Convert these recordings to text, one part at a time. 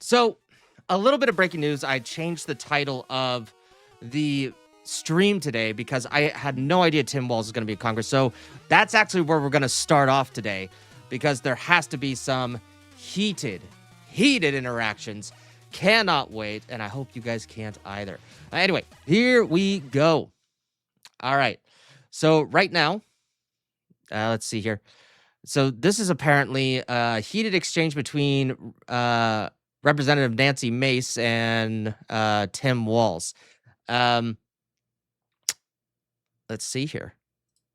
So, a little bit of breaking news. I changed the title of the stream today because I had no idea Tim Walz is going to be in Congress. So, that's actually where we're going to start off today because there has to be some heated interactions. Cannot wait, and I hope you guys can't either. Anyway, here we go. All right. So, right now, let's see here. So, this is apparently a heated exchange between Representative Nancy Mace and Tim Walz. Let's see here.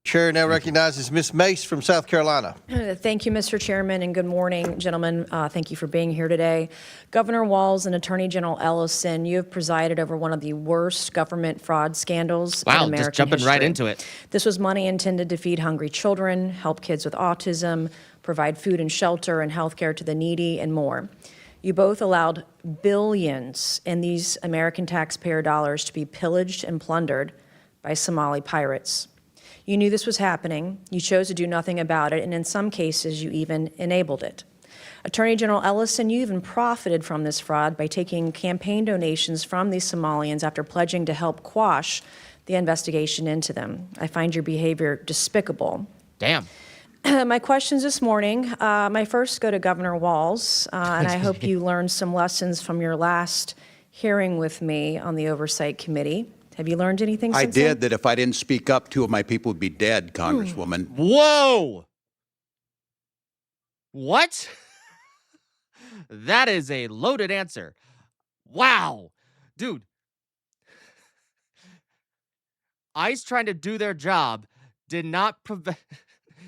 Chair now recognizes Ms. Mace from South Carolina. Thank you, Mr. Chairman, and good morning, gentlemen. Thank you for being here today. Governor Walz and Attorney General Ellison, you have presided over one of the worst government fraud scandals in American just jumping history. right into it. This was money intended to feed hungry children, help kids with autism, provide food and shelter and health care to the needy, and more. You both allowed billions in these American taxpayer dollars to be pillaged and plundered by Somali pirates. You knew this was happening, you chose to do nothing about it, and in some cases, you even enabled it. Attorney General Ellison, you even profited from this fraud by taking campaign donations from these Somalians after pledging to help quash the investigation into them. I find your behavior despicable. Damn. My questions this morning, my first go to Governor Walz, and I hope you learned some lessons from your last hearing with me on the Oversight Committee. Have you learned anything since then? I did, that if I didn't speak up, 2 of my people would be dead, Congresswoman. Whoa! What? That is a loaded answer. Wow. Dude. ICE trying to do their job did not prevent...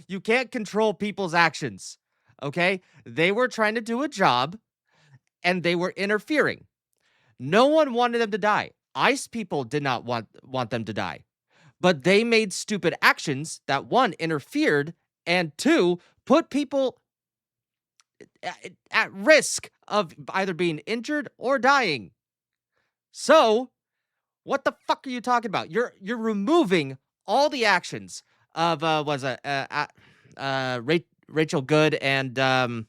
You can't control people's actions, okay? They were trying to do a job, and they were interfering. No one wanted them to die. ICE people did not want them to die. But they made stupid actions that, 1, interfered, and 2, put people at risk of either being injured or dying. So, what the fuck are you talking about? You're removing all the actions of Rachel Good and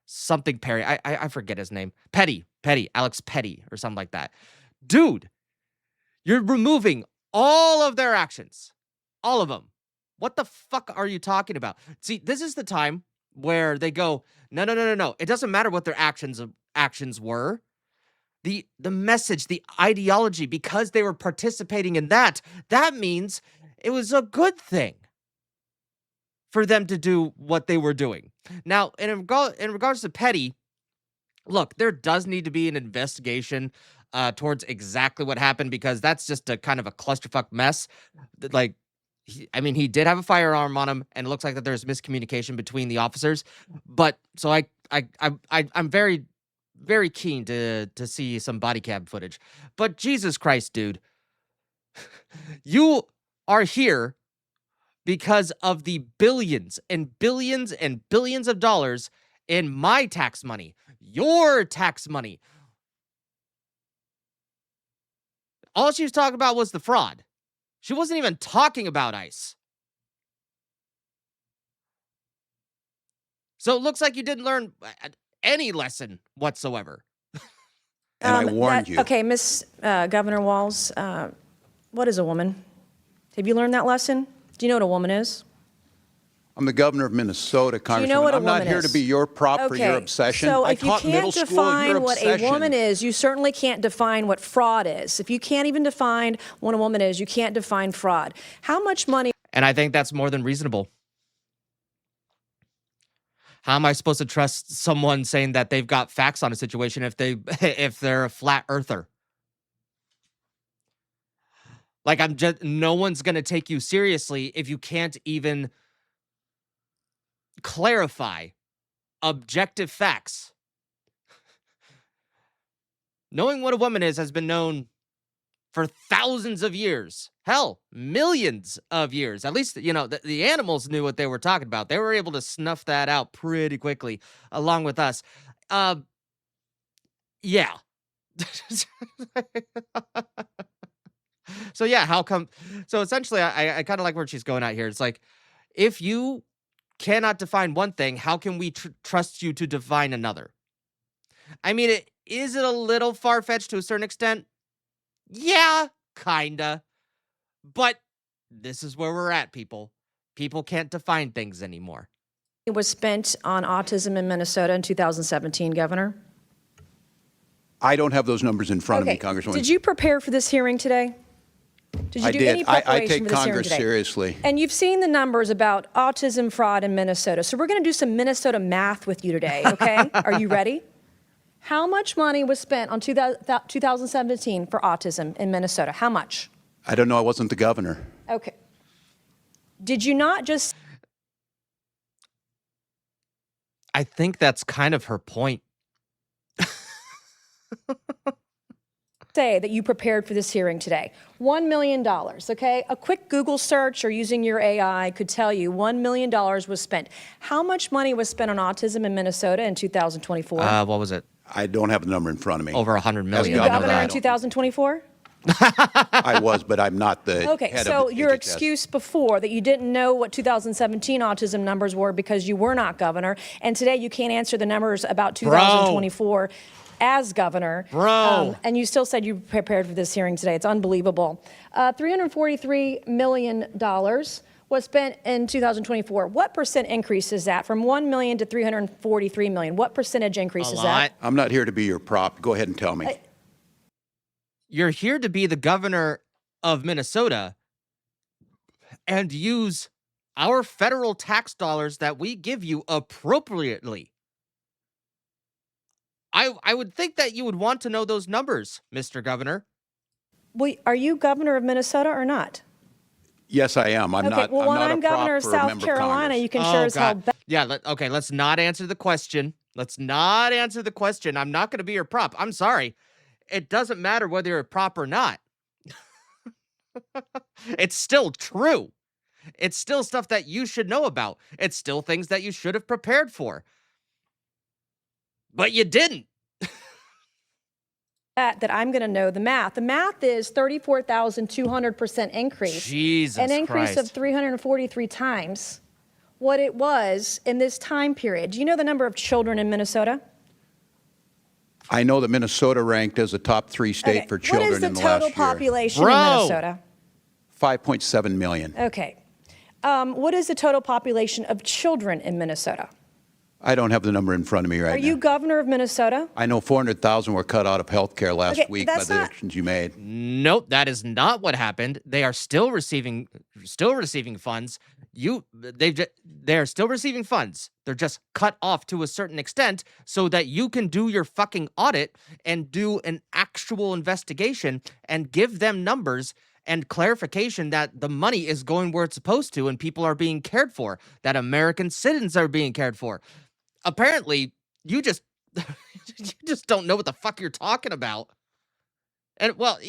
something Perry. I forget his name. Petty, Alex Petty or something like that. Dude, you're removing all of their actions. All of them. What the fuck are you talking about? See, this is the time where they go, no. It doesn't matter what their actions were. The message, the ideology, because they were participating in that means it was a good thing for them to do what they were doing. Now, in regards to Petty, look, there does need to be an investigation towards exactly what happened, because that's just a kind of a clusterfuck mess. Like, he did have a firearm on him, and it looks like that there's miscommunication between the officers. But so I'm very, very keen to see some body cam footage. But Jesus Christ, dude, you are here because of the billions and billions and billions of dollars in my tax money, your tax money. All she was talking about was the fraud. She wasn't even talking about ICE. So it looks like you didn't learn any lesson whatsoever. And I warned you. Okay, Miss Governor Walz, what is a woman? Have you learned that lesson? Do you know what a woman is? I'm the governor of Minnesota, Congresswoman. You know what a I'm not woman here is? to be your prop for your obsession. So I if you taught middle can't school your define what a obsession. woman is, you certainly can't define what fraud is. If you can't even define what a woman is, you can't define fraud. How much money? And I think that's more than reasonable. How am I supposed to trust someone saying that they've got facts on a situation if they're a flat earther? Like, no one's going to take you seriously if you can't even clarify objective facts. Knowing what a woman is has been known for thousands of years. Hell, millions of years. At least, the animals knew what they were talking about. They were able to snuff that out pretty quickly, along with us. Yeah. So yeah, how come? So essentially, I kind of like where she's going at here. It's like, if you cannot define one thing, how can we trust you to define another? I mean, is it a little far-fetched to a certain extent? Yeah, kinda. But this is where we're at, people. People can't define things anymore. It was spent on autism in Minnesota in 2017, Governor? I don't have those numbers in front of me, Congresswoman. Did you prepare for this hearing today? Did you I do did. any preparation I take for this hearing Congress today? seriously. And you've seen the numbers about autism fraud in Minnesota. So we're going to do some Minnesota math with you today, okay? Are you ready? How much money was spent on 2017 for autism in Minnesota? How much? I don't know. I wasn't the governor. Okay. Did you not just I think that's kind of her point. say that you prepared for this hearing today? $1 million, okay? A quick Google search or using your AI could tell you $1 million was spent. How much money was spent on autism in Minnesota in 2024? What was it? I don't have the number in front of me. Over 100 Were million. you I know governor that. in 2024? I was, but I'm not the Okay, head so of your HHS. excuse before that you didn't know what 2017 autism numbers were because you were not governor, and today you can't answer the numbers about 2024 as governor. And you still said you prepared for this hearing today. It's unbelievable. $343 million was spent in 2024. What percent increase is that from 1 million to 343 million? What percentage increase is that? I'm not here to be your prop. Go ahead and tell me. You're here to be the governor of Minnesota and use our federal tax dollars that we give you appropriately. I would think that you would want to know those numbers, Mr. Governor. Well, are you governor of Minnesota or not? Yes, I am. I'm not. Well, when I'm not I'm a prop governor of for a South member of Carolina, Congress. you can sure as hell bet. Yeah, okay, let's not answer the question. Let's not answer the question. I'm not going to be your prop. I'm sorry. It doesn't matter whether you're a prop or not. It's still true. It's still stuff that you should know about. It's still things that you should have prepared for. But you didn't. That I'm going to know the math. The math is 34,200% increase. Jesus An increase Christ. of 343 times what it was in this time period. Do you know the number of children in Minnesota? I know that Minnesota ranked as a top 3 state for children in the last year. What is the total population in Bro. Minnesota? 5.7 million. Okay. What is the total population of children in Minnesota? I don't have the number in front of me right now. Are you governor of Minnesota? I know 400,000 were cut out of health care last week by that's the not- actions you made. Nope, that is not what happened. They are still receiving funds. They are still receiving funds. They're just cut off to a certain extent so that you can do your fucking audit and do an actual investigation and give them numbers and clarification that the money is going where it's supposed to and people are being cared for, that American citizens are being cared for. Apparently, you just don't know what the fuck you're talking about. And well, and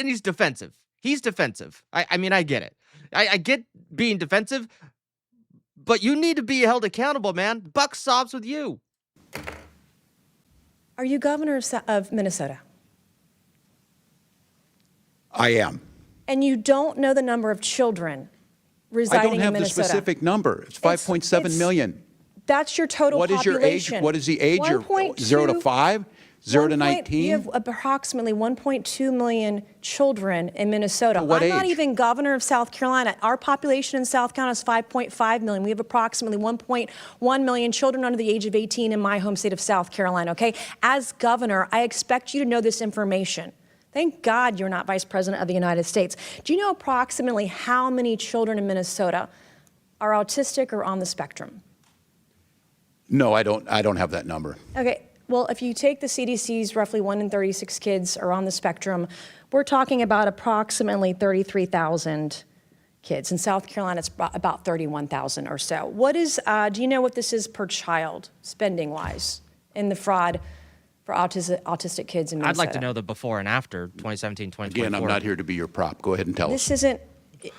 he's defensive. He's defensive. I mean, I get it. I get being defensive, but you need to be held accountable, man. Buck stops with you. Are you governor of Minnesota? I am. And you don't know the number of children I residing don't have in the Minnesota? specific number. It's 5.7 million. That's your total What is your age? population. What is the age? 0 to 5? 0 to 19? You have approximately 1.2 million children in Minnesota. What I'm not age? even governor of South Carolina. Our population in South Carolina is 5.5 million. We have approximately 1.1 million children under the age of 18 in my home state of South Carolina, okay? As governor, I expect you to know this information. Thank God you're not vice president of the United States. Do you know approximately how many children in Minnesota are autistic or on the spectrum? No, I don't have that number. Okay, well, if you take the CDC's roughly 1 in 36 kids are on the spectrum, we're talking about approximately 33,000 kids. In South Carolina, it's about 31,000 or so. What is, do you know what this is per child, spending-wise, in the fraud for autistic kids in Minnesota? I'd like to know the before and after 2017, 2024. Again, I'm not here to be your prop. Go ahead and tell us.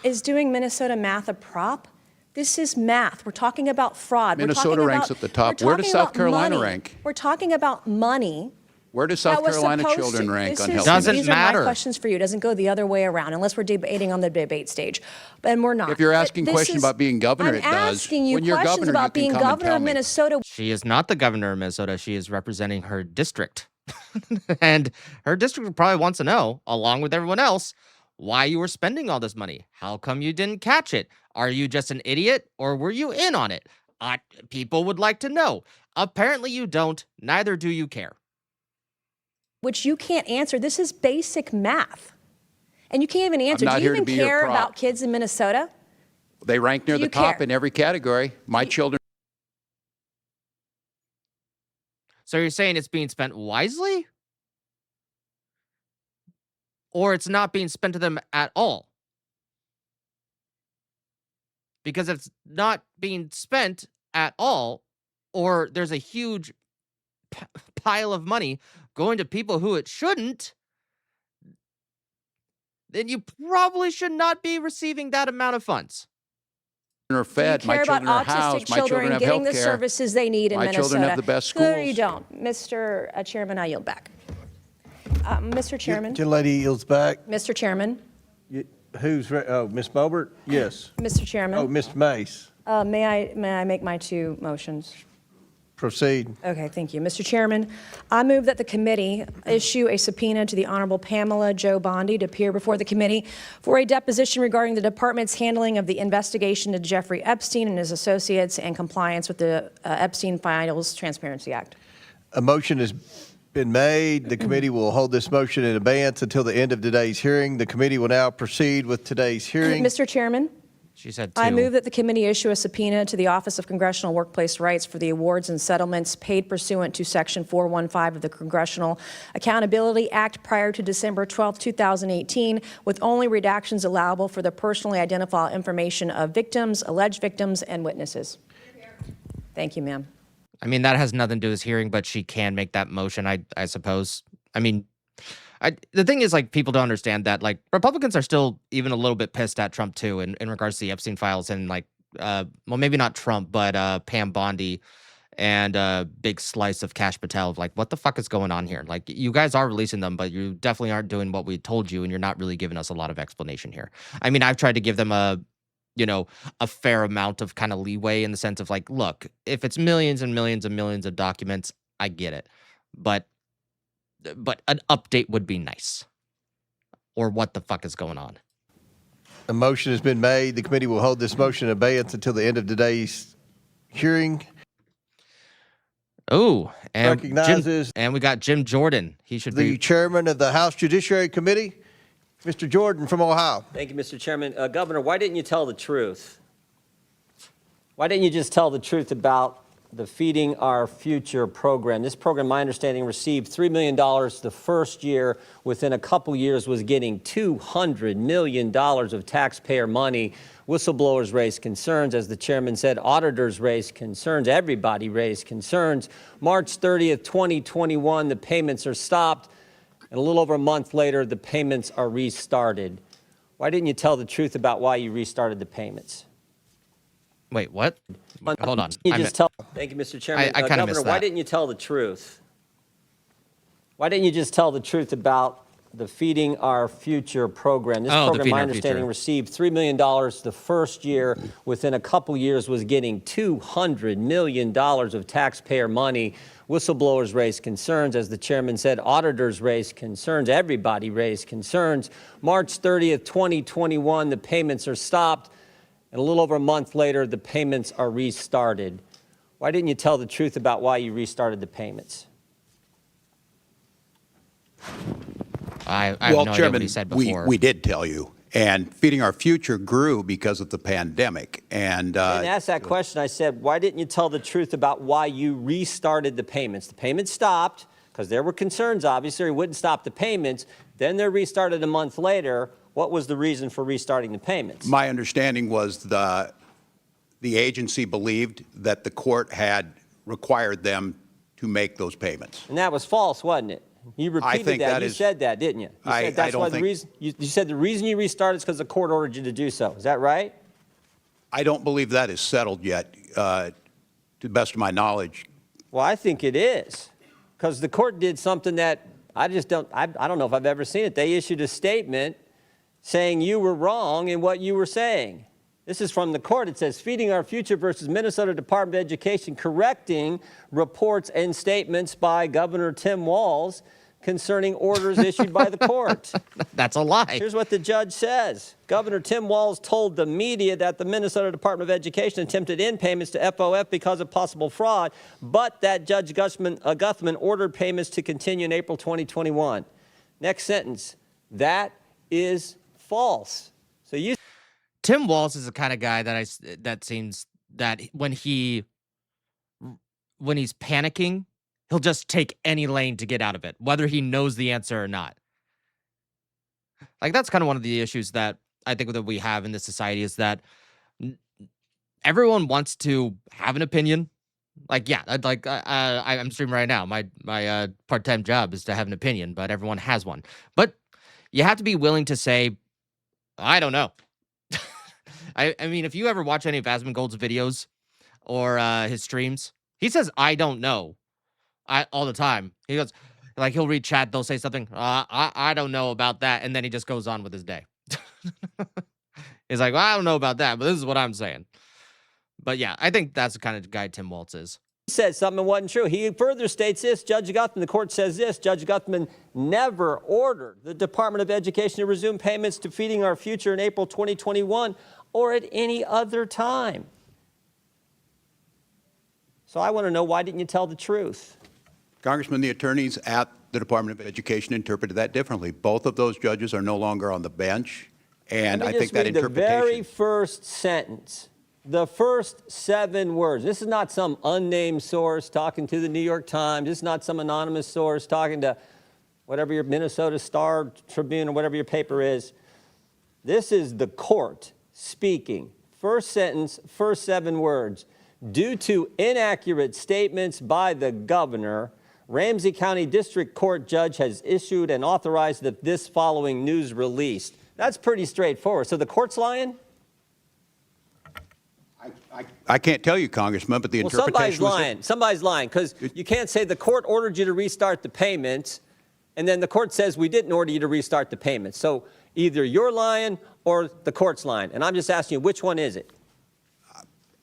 Is doing Minnesota math a prop? This is math. We're talking about fraud. Minnesota ranks at the top. Where does South Carolina rank? We're talking about money. Where do South Carolina children rank on health? Doesn't These matter. are my questions for you. It doesn't go the other way around unless we're debating on the debate stage. And we're not. If you're asking This questions is- about being governor, it does. I'm asking you When you're questions governor, you about can being come and governor tell of me. Minnesota. She is not the governor of Minnesota. She is representing her district. And her district probably wants to know, along with everyone else, why you were spending all this money. How come you didn't catch it? Are you just an idiot or were you in on it? People would like to know. Apparently you don't. Neither do you care. Which you can't answer. This is basic math. And you can't even answer. not Do you here to even be your care prop. about kids in Minnesota? They rank near Do the you top care? in every category. My children. So you're saying it's being spent wisely? Or it's not being spent to them at all? Because if it's not being spent at all, or there's a huge pile of money going to people who it shouldn't, then you probably should not be receiving that amount of funds. Are fed. Do you My care children are about autistic housed. My children children have getting health the care. services they need in My Minnesota? children have the best No, you schools. don't. Mr. Chairman, I yield back. Mr. Chairman. Gentlelady yields back. Mr. Chairman. Oh, Ms. Bobert? Yes. Mr. Chairman. Oh, Ms. Mace. May I make my two motions? Proceed. Okay, thank you. Mr. Chairman, I move that the committee issue a subpoena to the Honorable Pamela Jo Bondi to appear before the committee for a deposition regarding the department's handling of the investigation into Jeffrey Epstein and his associates and compliance with the Epstein Files Transparency Act. A motion has been made. The committee will hold this motion in abeyance until the end of today's hearing. The committee will now proceed with today's hearing. Mr. Chairman, She said two. I move that the committee issue a subpoena to the Office of Congressional Workplace Rights for the awards and settlements paid pursuant to Section 415 of the Congressional Accountability Act prior to December 12, 2018, with only redactions allowable for the personally identifiable information of victims, alleged victims, and witnesses. Thank you, ma'am. I mean, that has nothing to do with this hearing, but she can make that motion, I suppose. I mean, the thing is, like, people don't understand that, like, Republicans are still even a little bit pissed at Trump, too, in regards to the Epstein files and, like, well, maybe not Trump, but Pam Bondi and a big slice of Kash Patel of, like, what the fuck is going on here? Like, you guys are releasing them, but you definitely aren't doing what we told you, and you're not really giving us a lot of explanation here. I mean, I've tried to give them a fair amount of kind of leeway in the sense of, like, look, if it's millions and millions and millions of documents, I get it. But an update would be nice. Or what the fuck is going on? A motion has been made. The committee will hold this motion in abeyance until the end of today's hearing. Oh, and Recognizes and we got Jim Jordan. He should the be chairman of the House Judiciary Committee, Mr. Jordan from Ohio. Thank you, Mr. Chairman. Governor, why didn't you tell the truth? Why didn't you just tell the truth about the Feeding Our Future program? This program, my understanding, received $3 million the first year. Within a couple years was getting $200 million of taxpayer money. Whistleblowers raised concerns. As the chairman said, auditors raised concerns. Everybody raised concerns. March 30th, 2021, the payments are stopped. And a little over a month later, the payments are restarted. Why didn't you tell the truth about why you restarted the payments? Wait, what? Hold on. You just tell. Thank you, Mr. Chairman. I kinda Governor, missed why that. didn't you tell the truth? Why didn't you just tell the truth about the Feeding Our Future program? This Oh, the program, Feeding my Our understanding, Future. received $3 million the first year. Within a couple years was getting $200 million of taxpayer money. Whistleblowers raised concerns. As the chairman said, auditors raised concerns. Everybody raised concerns. March 30th, 2021, the payments are stopped. And a little over a month later, the payments are restarted. Why didn't you tell the truth about why you restarted the payments? I have Well, no idea Chairman, what he said before. we did tell you. And Feeding Our Future grew because of the pandemic. And I didn't ask that question. I said, why didn't you tell the truth about why you restarted the payments? The payments stopped because there were concerns, obviously, it wouldn't stop the payments. Then they're restarted a month later. What was the reason for restarting the payments? my understanding was the agency believed that the court had required them to make those payments. And that was false, wasn't it? You repeated think that You is- said that, didn't you? You I said that's don't why the think- reason, you said the reason you restarted is because the court ordered you to do so. Is that right? I don't believe that is settled yet, to the best of my knowledge. Well, I think it is, because the court did something that I don't know if I've ever seen it. They issued a statement saying you were wrong in what you were saying. This is from the court. It says, Feeding Our Future versus Minnesota Department of Education, correcting reports and statements by Governor Tim Walz concerning orders issued by the court. That's a lie. Here's what the judge says. Governor Tim Walz told the media that the Minnesota Department of Education attempted in payments to FOF because of possible fraud, but that Judge Guthman ordered payments to continue in April 2021. Next sentence. That is false. So you... Tim Walz is the kind of guy that seems that when he's panicking, he'll just take any lane to get out of it, whether he knows the answer or not. Like, that's kind of one of the issues that I think that we have in this society, is that everyone wants to have an opinion. Like, yeah, I'm streaming right now. My part-time job is to have an opinion, but everyone has one. But you have to be willing to say, I don't know. I mean, if you ever watch any of Asmongold's videos or his streams, he says, I don't know. All the time. He goes, like, he'll read chat, they'll say something, I don't know about that, and then he just goes on with his day. He's like, well, I don't know about that, but this is what I'm saying. But yeah, I think that's the kind of guy Tim Walz is. He said something wasn't true. He further states this, Judge Guthman, the court says this, Judge Guthman never ordered the Department of Education to resume payments to Feeding Our Future in April 2021 or at any other time. So I want to know, why didn't you tell the truth? Congressman, the attorneys at the Department of Education interpreted that differently. Both of those judges are no longer on the bench, and I think that interpretation... The very first sentence, the first 7 words. This is not some unnamed source talking to the New York Times. This is not some anonymous source talking to whatever your Minnesota Star Tribune or whatever your paper is. This is the court speaking. First sentence, first 7 words. Due to inaccurate statements by the governor, Ramsey County District Court judge has issued and authorized this following news release. That's pretty straightforward. So the court's lying? I can't tell you, Congressman, but the interpretation somebody's lying. Somebody's lying, because you can't say the court ordered you to restart the payments, and then the court says we didn't order you to restart the payments. So either you're lying or the court's lying. And I'm just asking you, which one is it?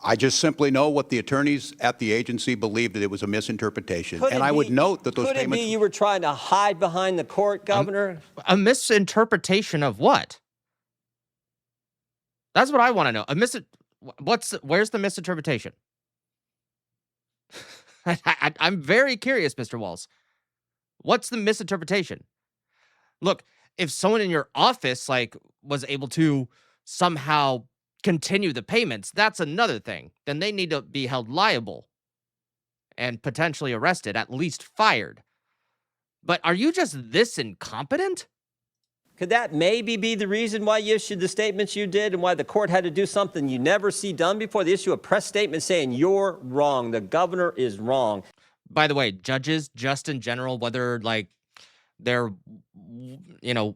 I just simply know what the attorneys at the agency believed, that it was a misinterpretation. And I would note that those payments... Could it be you were trying to hide behind the court, Governor? A misinterpretation of what? That's what I want to know. Where's the misinterpretation? I'm very curious, Mr. Walz. What's the misinterpretation? Look, if someone in your office was able to somehow continue the payments, that's another thing. Then they need to be held liable and potentially arrested, at least fired. But are you just this incompetent? Could that maybe be the reason why you issued the statements you did and why the court had to do something you never see done before? They issue a press statement saying you're wrong, the governor is wrong. By the way, judges, just in general, whether they're,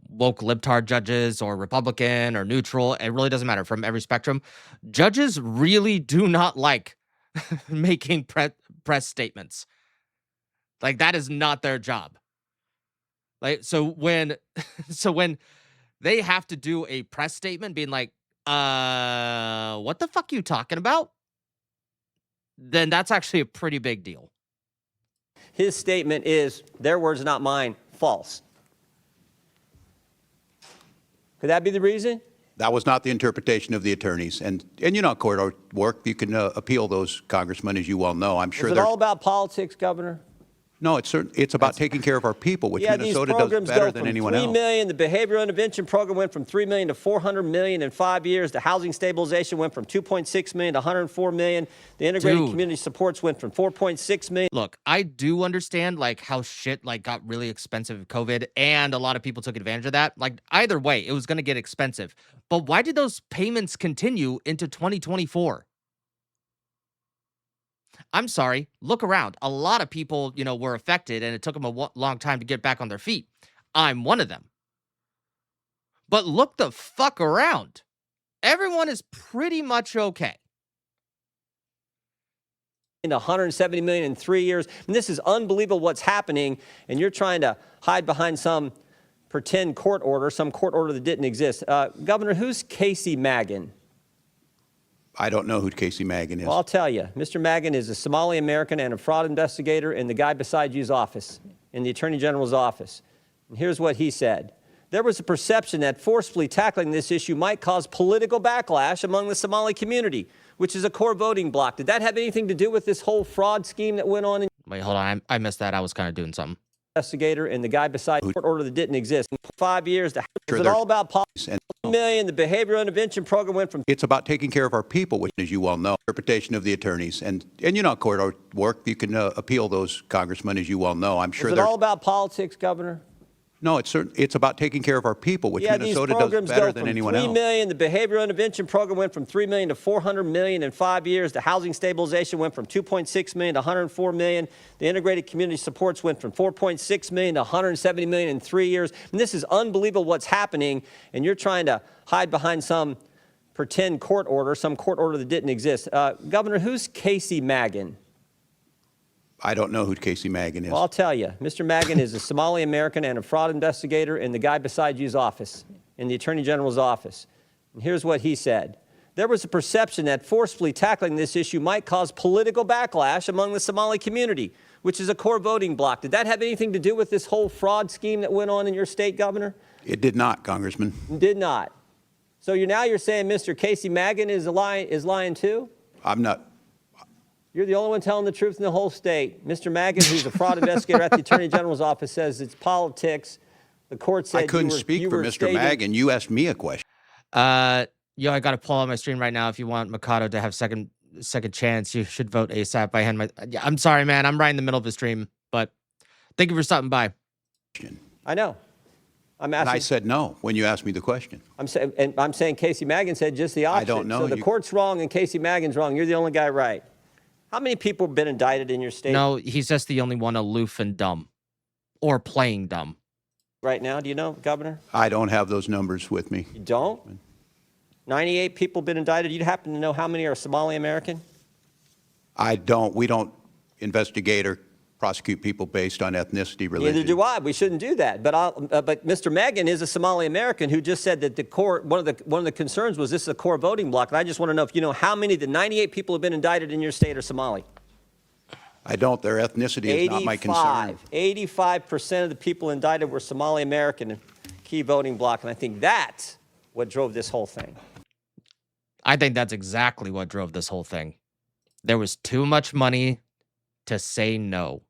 woke libtard judges or Republican or neutral, it really doesn't matter, from every spectrum. Judges really do not like making press statements. That is not their job. So when they have to do a press statement being like, what the fuck you talking about? Then that's actually a pretty big deal. His statement is, their words, not mine, false. Could that be the reason? That was not the interpretation of the attorneys. And court work, you can appeal those, Congressman, as you well know. I'm sure Is it all about politics, Governor? No, it's about taking care of our people, which Minnesota does better than anyone else. $3 million. The behavioral intervention program went from $3 million to $400 million in 5 years. The housing stabilization went from $2.6 million to $104 million. The integrated community supports went from $4.6 million. Look, I do understand how shit got really expensive with COVID, and a lot of people took advantage of that. Either way, it was going to get expensive. But why did those payments continue into 2024? I'm sorry, look around. A lot of people, were affected, and it took them a long time to get back on their feet. I'm one of them. But look the fuck around. Everyone is pretty much okay. $170 million in 3 years. And this is unbelievable what's happening, and you're trying to hide behind some pretend court order, some court order that didn't exist. Governor, who's Casey Magan? I don't know who Casey Magan is. Well, I'll tell you. Mr. Magan is a Somali American and a fraud investigator in the guy beside you's office. in the Attorney General's office. And here's what he said. There was a perception that forcefully tackling this issue might cause political backlash among the Somali community, which is a core voting bloc. Did that have anything to do with this whole fraud scheme that went on? Wait, hold on. I missed that. I was kind of doing something. Investigator and the guy beside the court order that didn't exist. In 5 years, was it all about politics? $1 million, the behavioral intervention program went from... It's about taking care of our people, which, as you well know, interpretation of the attorneys. And you know, court work, you can appeal those, Congressman, as you well know. I'm sure Is it all about politics, Governor? No, it's about taking care of our people, which Minnesota does better than anyone else. $3 million, the behavioral intervention program went from $3 million to $400 million in 5 years. The housing stabilization went from $2.6 million to $104 million. The integrated community supports went from $4.6 million to $170 million in 3 years. And this is unbelievable what's happening, and you're trying to hide behind some pretend court order, some court order that didn't exist. Governor, who's Casey Magan? I don't know who Casey Magan is. Well, I'll tell you. Mr. Magan is a Somali American and a fraud investigator in the guy beside you's office, in the Attorney General's office. And here's what he said. There was a perception that forcefully tackling this issue might cause political backlash among the Somali community, which is a core voting bloc. Did that have anything to do with this whole fraud scheme that went on in your state, Governor? It did not, Congressman. Did not. So you're saying Mr. Casey Magan is lying too? I'm not. You're the only one telling the truth in the whole state. Mr. Magan, who's a fraud investigator at the Attorney General's office, says it's politics. The court said I couldn't speak for Mr. Magan. You asked me a question. I got to pull out my stream right now. If you want Mikado to have second chance, you should vote ASAP. I'm sorry, man. I'm right in the middle of the stream, but thank you for stopping by. I know. I'm asking. And I said no when you asked me the question. I'm saying Casey Magan said just the opposite. I don't know. So the court's wrong and Casey Magan's wrong. You're the only guy right. How many people have been indicted in your state? No, he's just the only one aloof and dumb, or playing dumb. Right now, do you know, Governor? I don't have those numbers with me. You don't? 98 people have been indicted. You happen to know how many are Somali American? I don't. We don't investigate or prosecute people based on ethnicity, religion. Neither do I. We shouldn't do that. But Mr. Magan is a Somali American who just said that the court, one of the concerns was this is a core voting bloc. And I just want to know if you know how many of the 98 people who have been indicted in your state are Somali. I don't. Their ethnicity is not my concern. 85% of the people indicted were Somali American, key voting bloc. And I think that's what drove this whole thing. I think that's exactly what drove this whole thing. There was too much money to say no.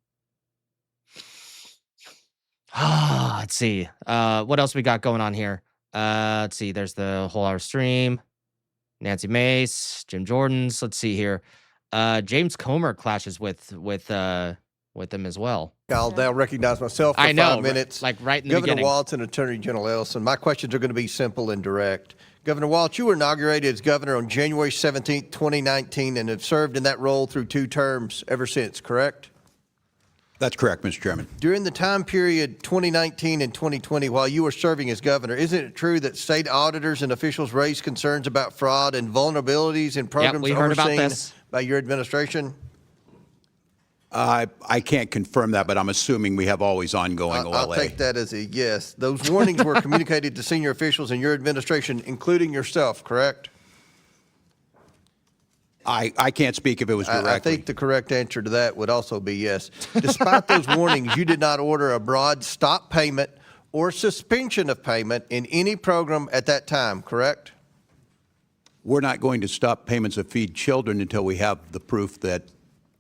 Let's see. What else we got going on here? Let's see. There's the whole hour stream. Nancy Mace, Jim Jordan's. Let's see here. James Comer clashes with him as well. I'll now recognize myself for I know, 5 minutes. like right in the Governor beginning. Walz and Attorney General Ellison. My questions are going to be simple and direct. Governor Walz, you were inaugurated as governor on January 17, 2019, and have served in that role through 2 terms ever since, correct? That's correct, Mr. Chairman. During the time period 2019 and 2020, while you were serving as governor, isn't it true that state auditors and officials raised concerns about fraud and vulnerabilities in programs we heard about overseen this. by your administration? I can't confirm that, but I'm assuming we have always ongoing OLA. I'll take that as a yes. Those warnings were communicated to senior officials in your administration, including yourself, correct? I can't speak if it was directly. I think the correct answer to that would also be yes. Despite those warnings, you did not order a broad stop payment or suspension of payment in any program at that time, correct? We're not going to stop payments of feed children until we have the proof that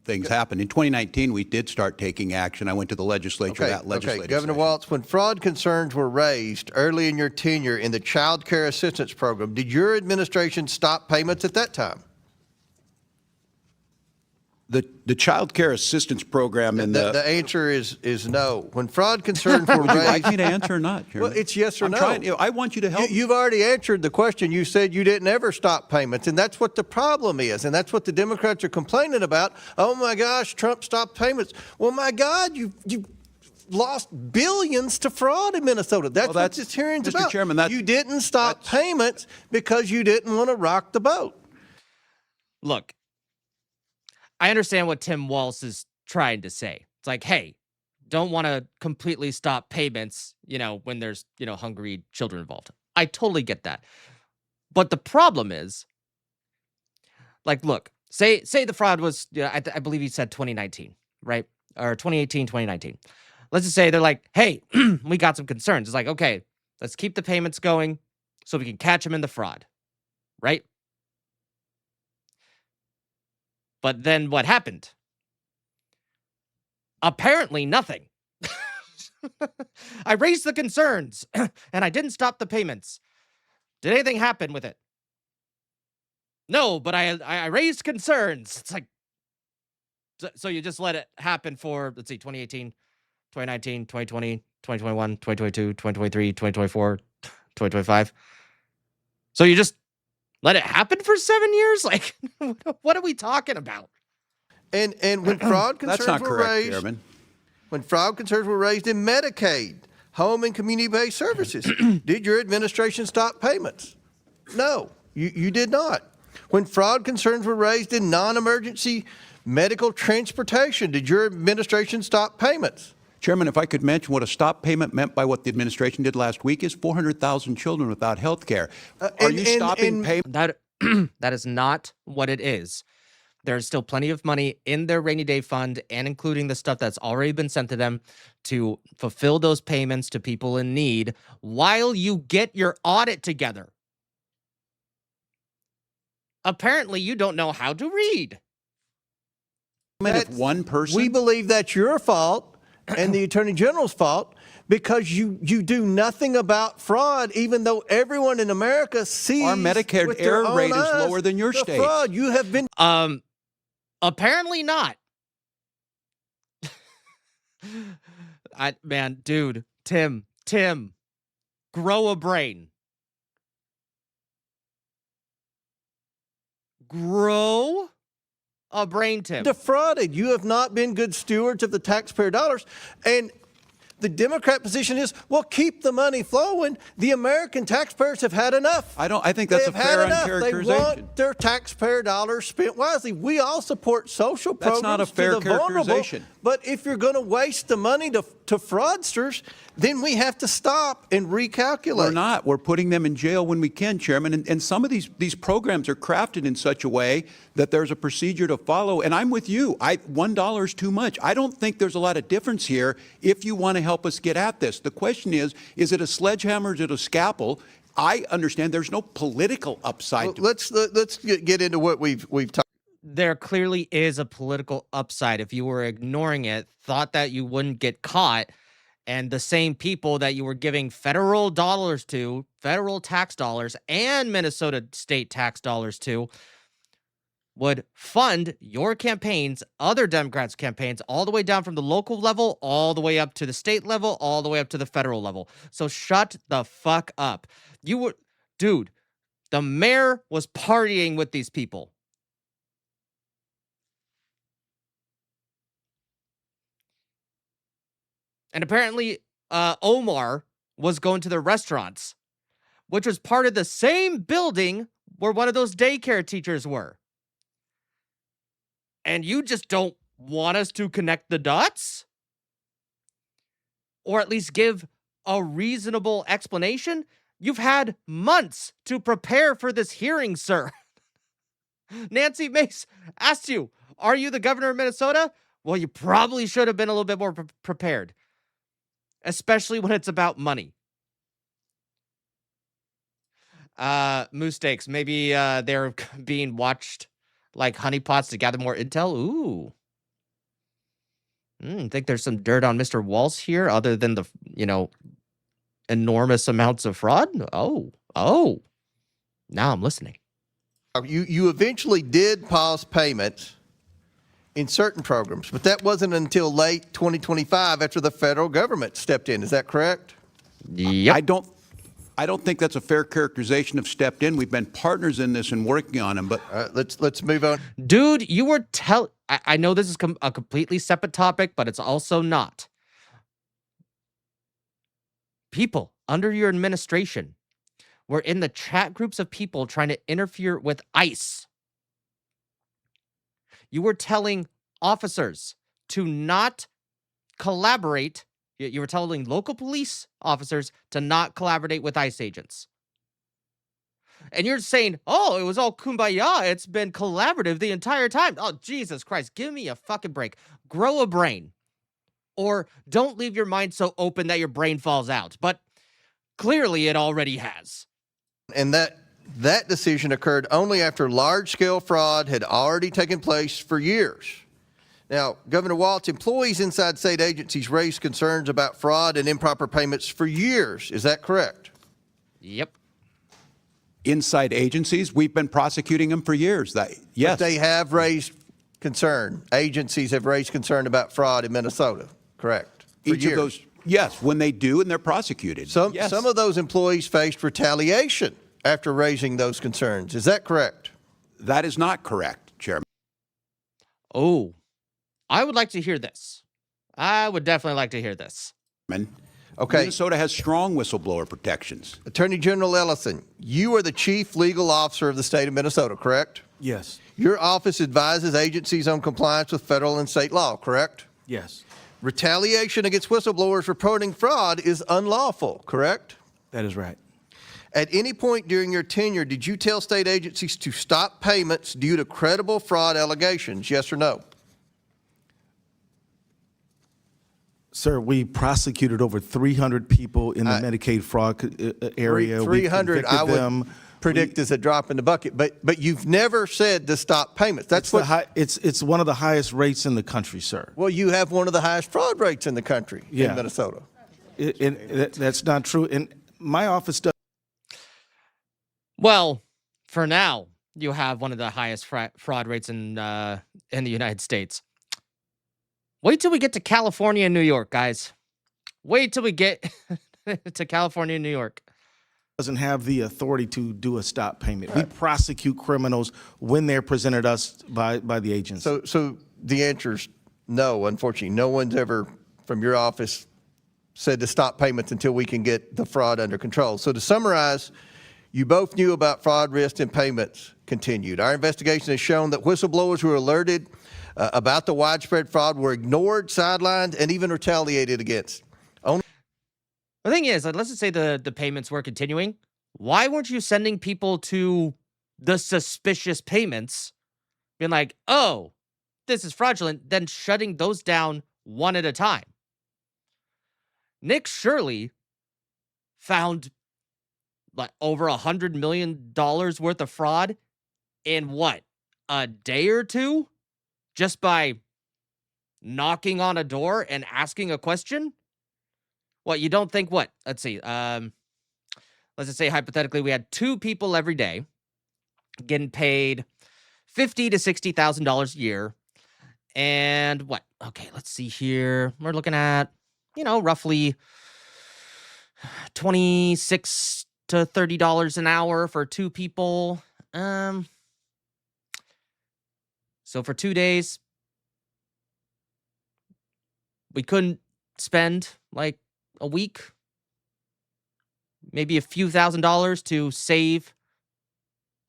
things happen. In 2019, we did start taking action. I went to the legislature, that legislative Governor session. Walz, when fraud concerns were raised early in your tenure in the Child Care Assistance Program, did your administration stop payments at that time? The Child Care Assistance Program and The answer is no. When fraud concerns were Would you like raised, me to answer or not, Chairman? well, it's yes or I'm no. trying- I want you to help. You've already answered the question. You said you didn't ever stop payments, and that's what the problem is, and that's what the Democrats are complaining about. Oh my gosh, Trump stopped payments. Well, my God, you lost billions to fraud in Minnesota. That's what this hearing's Mr. about. Chairman, you didn't stop payments because you didn't want to rock the boat. Look, I understand what Tim Walz is trying to say. It's like, hey, don't want to completely stop payments, when there's, hungry children involved. I totally get that. But the problem is, like, look, say the fraud was, I believe he said 2019, right? Or 2018, 2019. let's just say they're like, hey, we got some concerns. It's like, okay, let's keep the payments going so we can catch them in the fraud, right? But then what happened? Apparently nothing. I raised the concerns and I didn't stop the payments. Did anything happen with it? No, but I raised concerns. It's like, so you just let it happen for, let's see, 2018, 2019, 2020, 2021, 2022, 2023, 2024, 2025. So you just let it happen for 7 years? Like, what are we talking about? And when fraud That's concerns not were correct, raised, Chairman. when fraud concerns were raised in Medicaid, home and community-based services, did your administration stop payments? No, you did not. When fraud concerns were raised in non-emergency medical transportation, did your administration stop payments? Chairman, if I could mention what a stop payment meant by what the administration did last week is 400,000 children without health care. Are you stopping payments? That is not what it is. There's still plenty of money in their rainy day fund and including the stuff that's already been sent to them to fulfill those payments to people in need while you get your audit together. Apparently, you don't know how to read. If one person? We believe that's your fault and the Attorney General's fault because you do nothing about fraud, even though everyone in America sees Our Medicare with their error own rate is eyes lower than your the state's. fraud. You have been Apparently not. Dude, Tim, grow a brain. Grow a brain, Tim. defrauded. You have not been good stewards of the taxpayer dollars. And the Democrat position is, well, keep the money flowing. The American taxpayers have had enough. I think that's a They've had fair enough. They uncharacterization. want their taxpayer dollars spent wisely. We all support social That's programs not a fair to the vulnerable. characterization. But if you're going to waste the money to fraudsters, then we have to stop and recalculate. We're not. We're putting them in jail when we can, Chairman. And some of these programs are crafted in such a way that there's a procedure to follow. And I'm with you. $1 is too much. I don't think there's a lot of difference here if you want to help us get at this. The question is it a sledgehammer or is it a scalpel? I understand there's no political upside to Let's get into what we've talked. There clearly is a political upside if you were ignoring it, thought that you wouldn't get caught, and the same people that you were giving federal dollars to, federal tax dollars, and Minnesota state tax dollars to, would fund your campaigns, other Democrats' campaigns, all the way down from the local level, all the way up to the state level, all the way up to the federal level. So shut the fuck up. Dude, the mayor was partying with these people. And apparently, Omar was going to the restaurants, which was part of the same building where one of those daycare teachers were. And you just don't want us to connect the dots? Or at least give a reasonable explanation? You've had months to prepare for this hearing, sir. Nancy Mace asked you, are you the governor of Minnesota? Well, you probably should have been a little bit more prepared. Especially when it's about money. Moose steaks. Maybe they're being watched like honeypots to gather more intel. Ooh. Think there's some dirt on Mr. Walz here other than the, enormous amounts of fraud? Oh. Now I'm listening. You eventually did pause payments in certain programs, but that wasn't until late 2025 after the federal government stepped in. Is that correct? Yep. I don't think that's a fair characterization of stepped in. We've been partners in this and working on them, but Let's move on. Dude, you were I know this is a completely separate topic, but it's also not. People under your administration were in the chat groups of people trying to interfere with ICE. You were telling officers to not collaborate. You were telling local police officers to not collaborate with ICE agents. And you're saying, oh, it was all kumbaya. It's been collaborative the entire time. Oh, Jesus Christ. Give me a fucking break. Grow a brain. or don't leave your mind so open that your brain falls out. But clearly it already has. And that decision occurred only after large-scale fraud had already taken place for years. Now, Governor Walz, employees inside state agencies raised concerns about fraud and improper payments for years. Is that correct? Yep. Inside agencies, we've been prosecuting them for years. Yes. But they have raised concern. Agencies have raised concern about fraud in Minnesota, correct? For Each years. of those, yes, when they do and they're prosecuted. Yes. Some of those employees faced retaliation after raising those concerns. Is that correct? That is not correct, Chairman. Oh, I would like to hear this. I would definitely like to hear this. Okay. Minnesota has strong whistleblower protections. Attorney General Ellison, you are the chief legal officer of the state of Minnesota, correct? Yes. Your office advises agencies on compliance with federal and state law, correct? Yes. Retaliation against whistleblowers reporting fraud is unlawful, correct? That is right. At any point during your tenure, did you tell state agencies to stop payments due to credible fraud allegations, yes or no? Sir, we prosecuted over 300 people in the Medicaid fraud area. 300, I would predict is a drop in the bucket, but you've never said to stop payments. That's what it's one of the highest rates in the country, sir. Well, you have one of the highest fraud rates in the country in Minnesota. That's not true. And my office does. Well, for now, you have one of the highest fraud rates in the United States. Wait till we get to California and New York, guys. Wait till we get to California and New York. Doesn't have the authority to do a stop payment. We prosecute criminals when they're presented us by the agency. So the answer is no, unfortunately. No one's ever from your office said to stop payments until we can get the fraud under control. So to summarize, you both knew about fraud, risk, and payments continued. Our investigation has shown that whistleblowers who were alerted about the widespread fraud were ignored, sidelined, and even retaliated against. The thing is, let's just say the payments were continuing. Why weren't you sending people to the suspicious payments, being like, oh, this is fraudulent, then shutting those down one at a time? Nick Shirley found like over $100 million worth of fraud in what, a day or two? Just by knocking on a door and asking a question? What, you don't think what? Let's see. Let's just say hypothetically we had 2 people every day getting paid $50,000 to $60,000 a year. And what? Okay, let's see here. We're looking at, roughly $26 to $30 an hour for 2 people. So for 2 days, we couldn't spend like a week, maybe a few $1,000s to save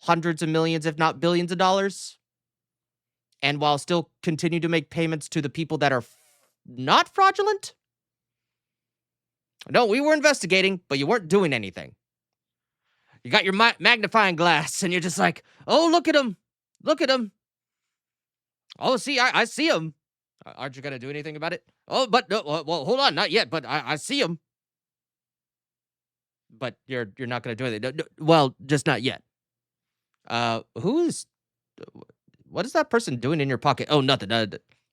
hundreds of millions, if not billions of dollars. And while still continue to make payments to the people that are not fraudulent? No, we were investigating, but you weren't doing anything. You got your magnifying glass and you're just like, oh, look at him. Look at him. Oh, see, I see him. Aren't you going to do anything about it? Oh, but no, well, hold on, not yet, but I see him. But you're not going to do anything. No, well, just not yet. What is that person doing in your pocket? Oh, nothing.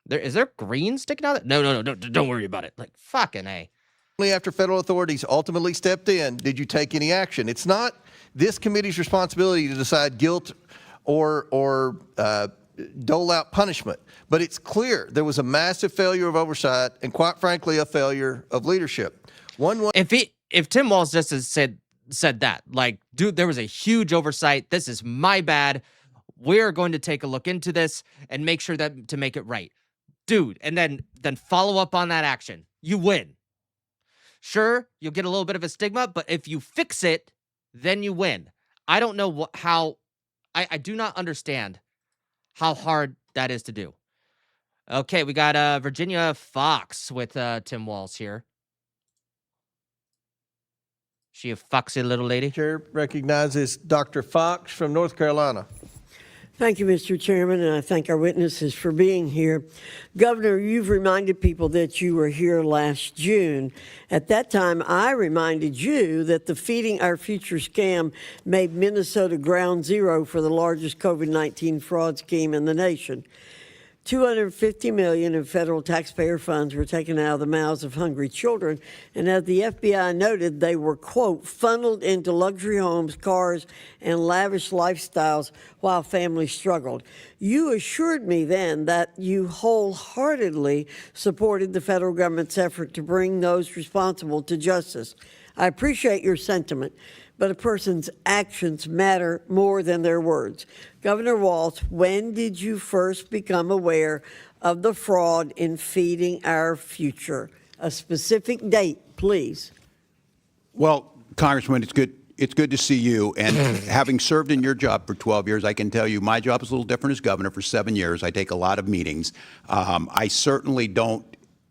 Is there green sticking out? No, don't worry about it. Like, fucking A. Only after federal authorities ultimately stepped in did you take any action. It's not this committee's responsibility to decide guilt or dole out punishment. But it's clear there was a massive failure of oversight and, quite frankly, a failure of leadership. If Tim Walz just has said that, like, dude, there was a huge oversight. This is my bad. We're going to take a look into this and make sure that to make it right, dude. And then follow up on that action. You win. Sure, you'll get a little bit of a stigma, but if you fix it, then you win. I don't know how. I do not understand how hard that is to do. Okay, we got Virginia Fox with Tim Walz here. She a foxy little lady? Chair recognizes Dr. Fox from North Carolina. Thank you, Mr. Chairman, and I thank our witnesses for being here. Governor, you've reminded people that you were here last June. At that time, I reminded you that the Feeding Our Future scam made Minnesota ground zero for the largest COVID-19 fraud scheme in the nation. $250 million in federal taxpayer funds were taken out of the mouths of hungry children, and as the FBI noted, they were, quote, funneled into luxury homes, cars, and lavish lifestyles while families struggled. You assured me then that you wholeheartedly supported the federal government's effort to bring those responsible to justice. I appreciate your sentiment, but a person's actions matter more than their words. Governor Walz, when did you first become aware of the fraud in Feeding Our Future? A specific date, please. Well, Congressman, it's good to see you. And having served in your job for 12 years, I can tell you my job is a little different as governor. For 7 years, I take a lot of meetings. I certainly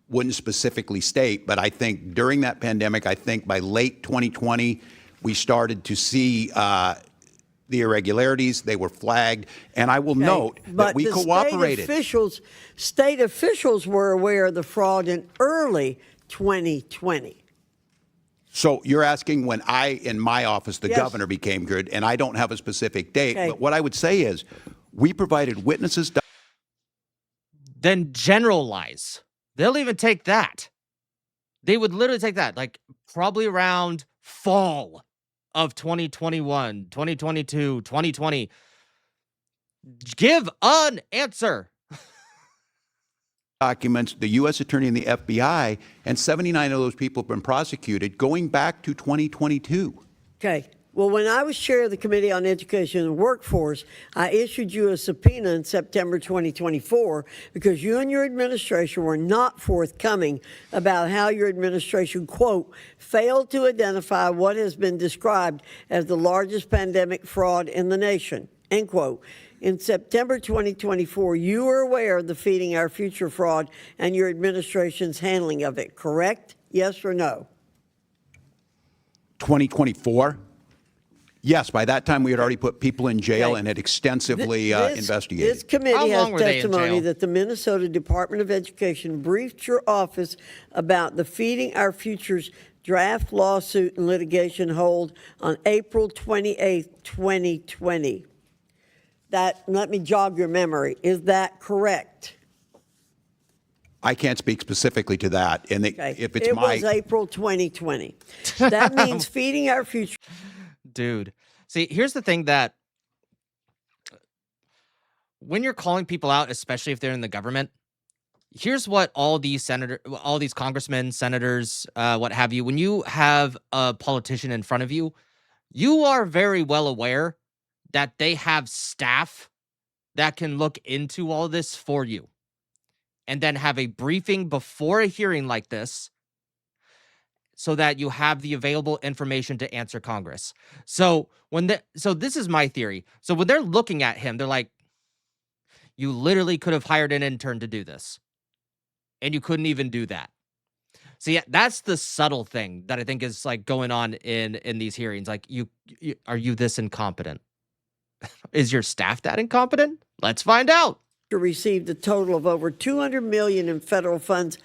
wouldn't specifically state, but I think during that pandemic, I think by late 2020, we started to see the irregularities. They were flagged. And I will note that we cooperated. State officials were aware of the fraud in early 2020. So you're asking when I, in my office, the governor became good, and I don't have a specific date. Okay. But what I would say is we provided witnesses. Then generalize. They'll even take that. They would literally take that, like probably around fall of 2021, 2022, 2020. Give an answer. Documents, the U.S. Attorney and the FBI, and 79 of those people have been prosecuted going back to 2022. Okay. Well, when I was chair of the Committee on Education and Workforce, I issued you a subpoena in September 2024 because you and your administration were not forthcoming about how your administration, quote, failed to identify what has been described as the largest pandemic fraud in the nation, end quote. In September 2024, you were aware of the Feeding Our Future fraud and your administration's handling of it, correct? Yes or no? 2024? Yes, by that time we had already put people in jail and had extensively investigated. This committee How has long were they in testimony jail? that the Minnesota Department of Education briefed your office about the Feeding Our Future's draft lawsuit and litigation hold on April 28, 2020. Let me jog your memory. Is that correct? I can't speak specifically to that. And if it's it was April 2020. That means Feeding Our Future. Dude, see, here's the thing that when you're calling people out, especially if they're in the government, here's what all these congressmen, senators, what have you, when you have a politician in front of you, you are very well aware that they have staff that can look into all this for you and then have a briefing before a hearing like this so that you have the available information to answer Congress. So this is my theory. So when they're looking at him, they're like, you literally could have hired an intern to do this. And you couldn't even do that. So yeah, that's the subtle thing that I think is like going on in these hearings. Like, are you this incompetent? Is your staff that incompetent? Let's find out. Received a total of over $200 million in federal funds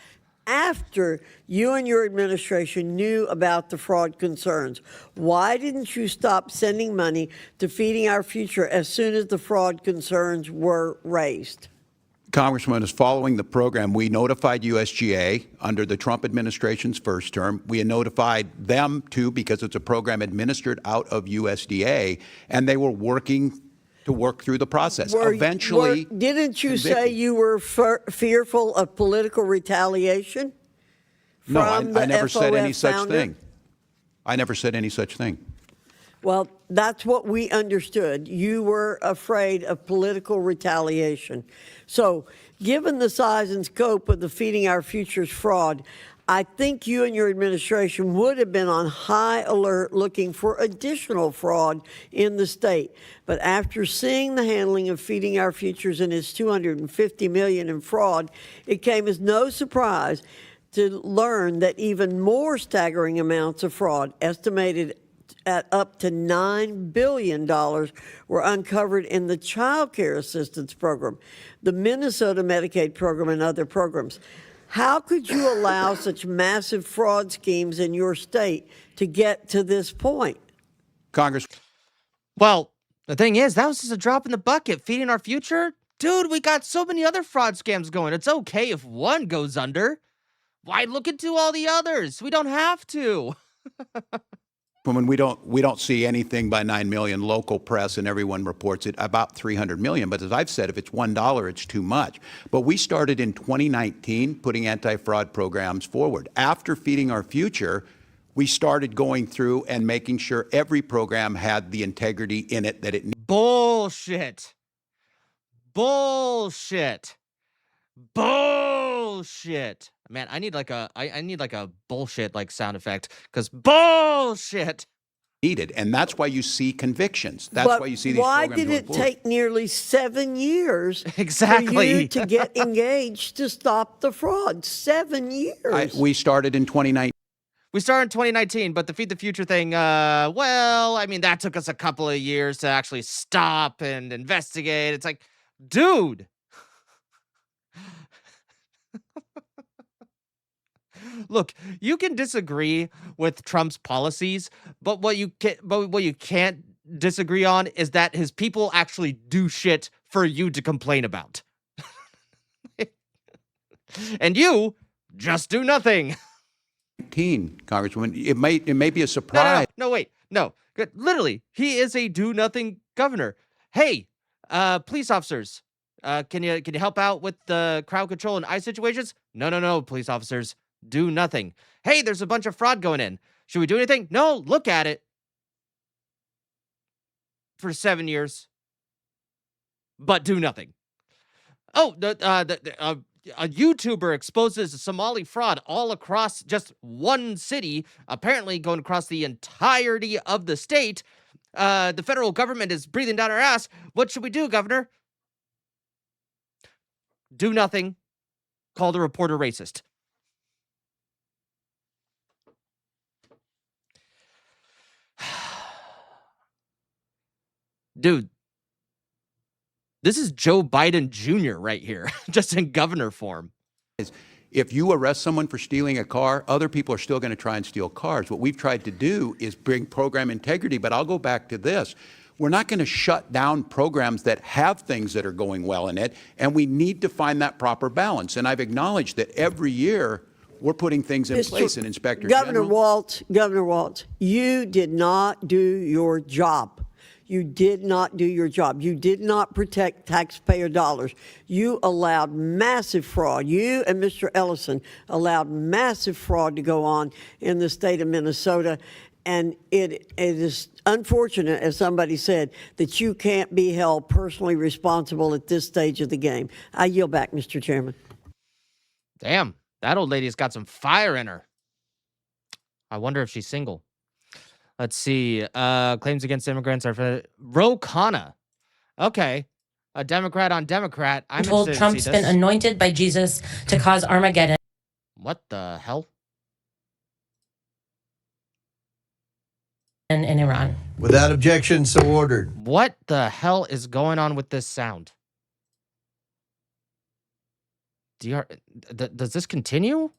after you and your administration knew about the fraud concerns. Why didn't you stop sending money to Feeding Our Future as soon as the fraud concerns were raised? Congressman, is following the program, we notified USGA under the Trump administration's first term. We had notified them, too, because it's a program administered out of USDA, and they were working to work through the process. Didn't you say you were fearful of political retaliation? No, I never said any such thing. I never said any such thing. Well, that's what we understood. You were afraid of political retaliation. So, given the size and scope of the Feeding Our Future's fraud, I think you and your administration would have been on high alert looking for additional fraud in the state. But after seeing the handling of Feeding Our Futures and its $250 million in fraud, it came as no surprise to learn that even more staggering amounts of fraud, estimated at up to $9 billion were uncovered in the Child Care Assistance Program, the Minnesota Medicaid program, and other programs. How could you allow such massive fraud schemes in your state to get to this point? Congress. Well, the thing is, that was just a drop in the bucket. Feeding our future? Dude, we got so many other fraud scams going. It's okay if one goes under. Why look into all the others? We don't have to. When we don't see anything by 9 million, local press and everyone reports it about 300 million. But as I've said, if it's $1, it's too much. But we started in 2019 putting anti-fraud programs forward. After Feeding Our Future, we started going through and making sure every program had the integrity in it that it needed. Bullshit. Bullshit. Bullshit. Man, I need like a bullshit like sound effect, because bullshit. And that's why you see convictions. That's why you see these Why programs did going it forward. take nearly 7 years for Exactly. you to get engaged to stop the fraud? 7 years. We started in 2019. We started in 2019, but the Feed the Future thing, well, I mean, that took us a couple of years to actually stop and investigate. It's like, dude. Look, you can disagree with Trump's policies, but what you can't disagree on is that his people actually do shit for you to complain about. And you just do nothing. Congresswoman, it may be a surprise. No, wait. No. Literally, he is a do nothing governor. Hey, police officers, can you help out with the crowd control and ICE situations? No, police officers. Do nothing. Hey, there's a bunch of fraud going in. Should we do anything? No, look at it. For 7 years. But do nothing. Oh, a YouTuber exposes Somali fraud all across just one city, apparently going across the entirety of the state. The federal government is breathing down our ass. What should we do, Governor? Do nothing. Call the reporter racist. Dude, this is Joe Biden Jr. right here, just in governor form. If you arrest someone for stealing a car, other people are still going to try and steal cars. What we've tried to do is bring program integrity, but I'll go back to this. We're not going to shut down programs that have things that are going well in it, and we need to find that proper balance. And I've acknowledged that every year we're putting things in place, and Inspector General. Governor Walz, you did not do your job. You did not do your job. You did not protect taxpayer dollars. You allowed massive fraud. You and Mr. Ellison allowed massive fraud to go on in the state of Minnesota. And it is unfortunate, as somebody said, that you can't be held personally responsible at this stage of the game. I yield back, Mr. Chairman. Damn, that old lady's got some fire in her. I wonder if she's single. Let's see. Claims against immigrants are for Ro Khanna. Okay. A Democrat on Democrat. I'm told interested Trump's to see this. been anointed by Jesus to cause Armageddon. What the hell? In Iran. Without objection, so ordered. What the hell is going on with this sound? Does this continue?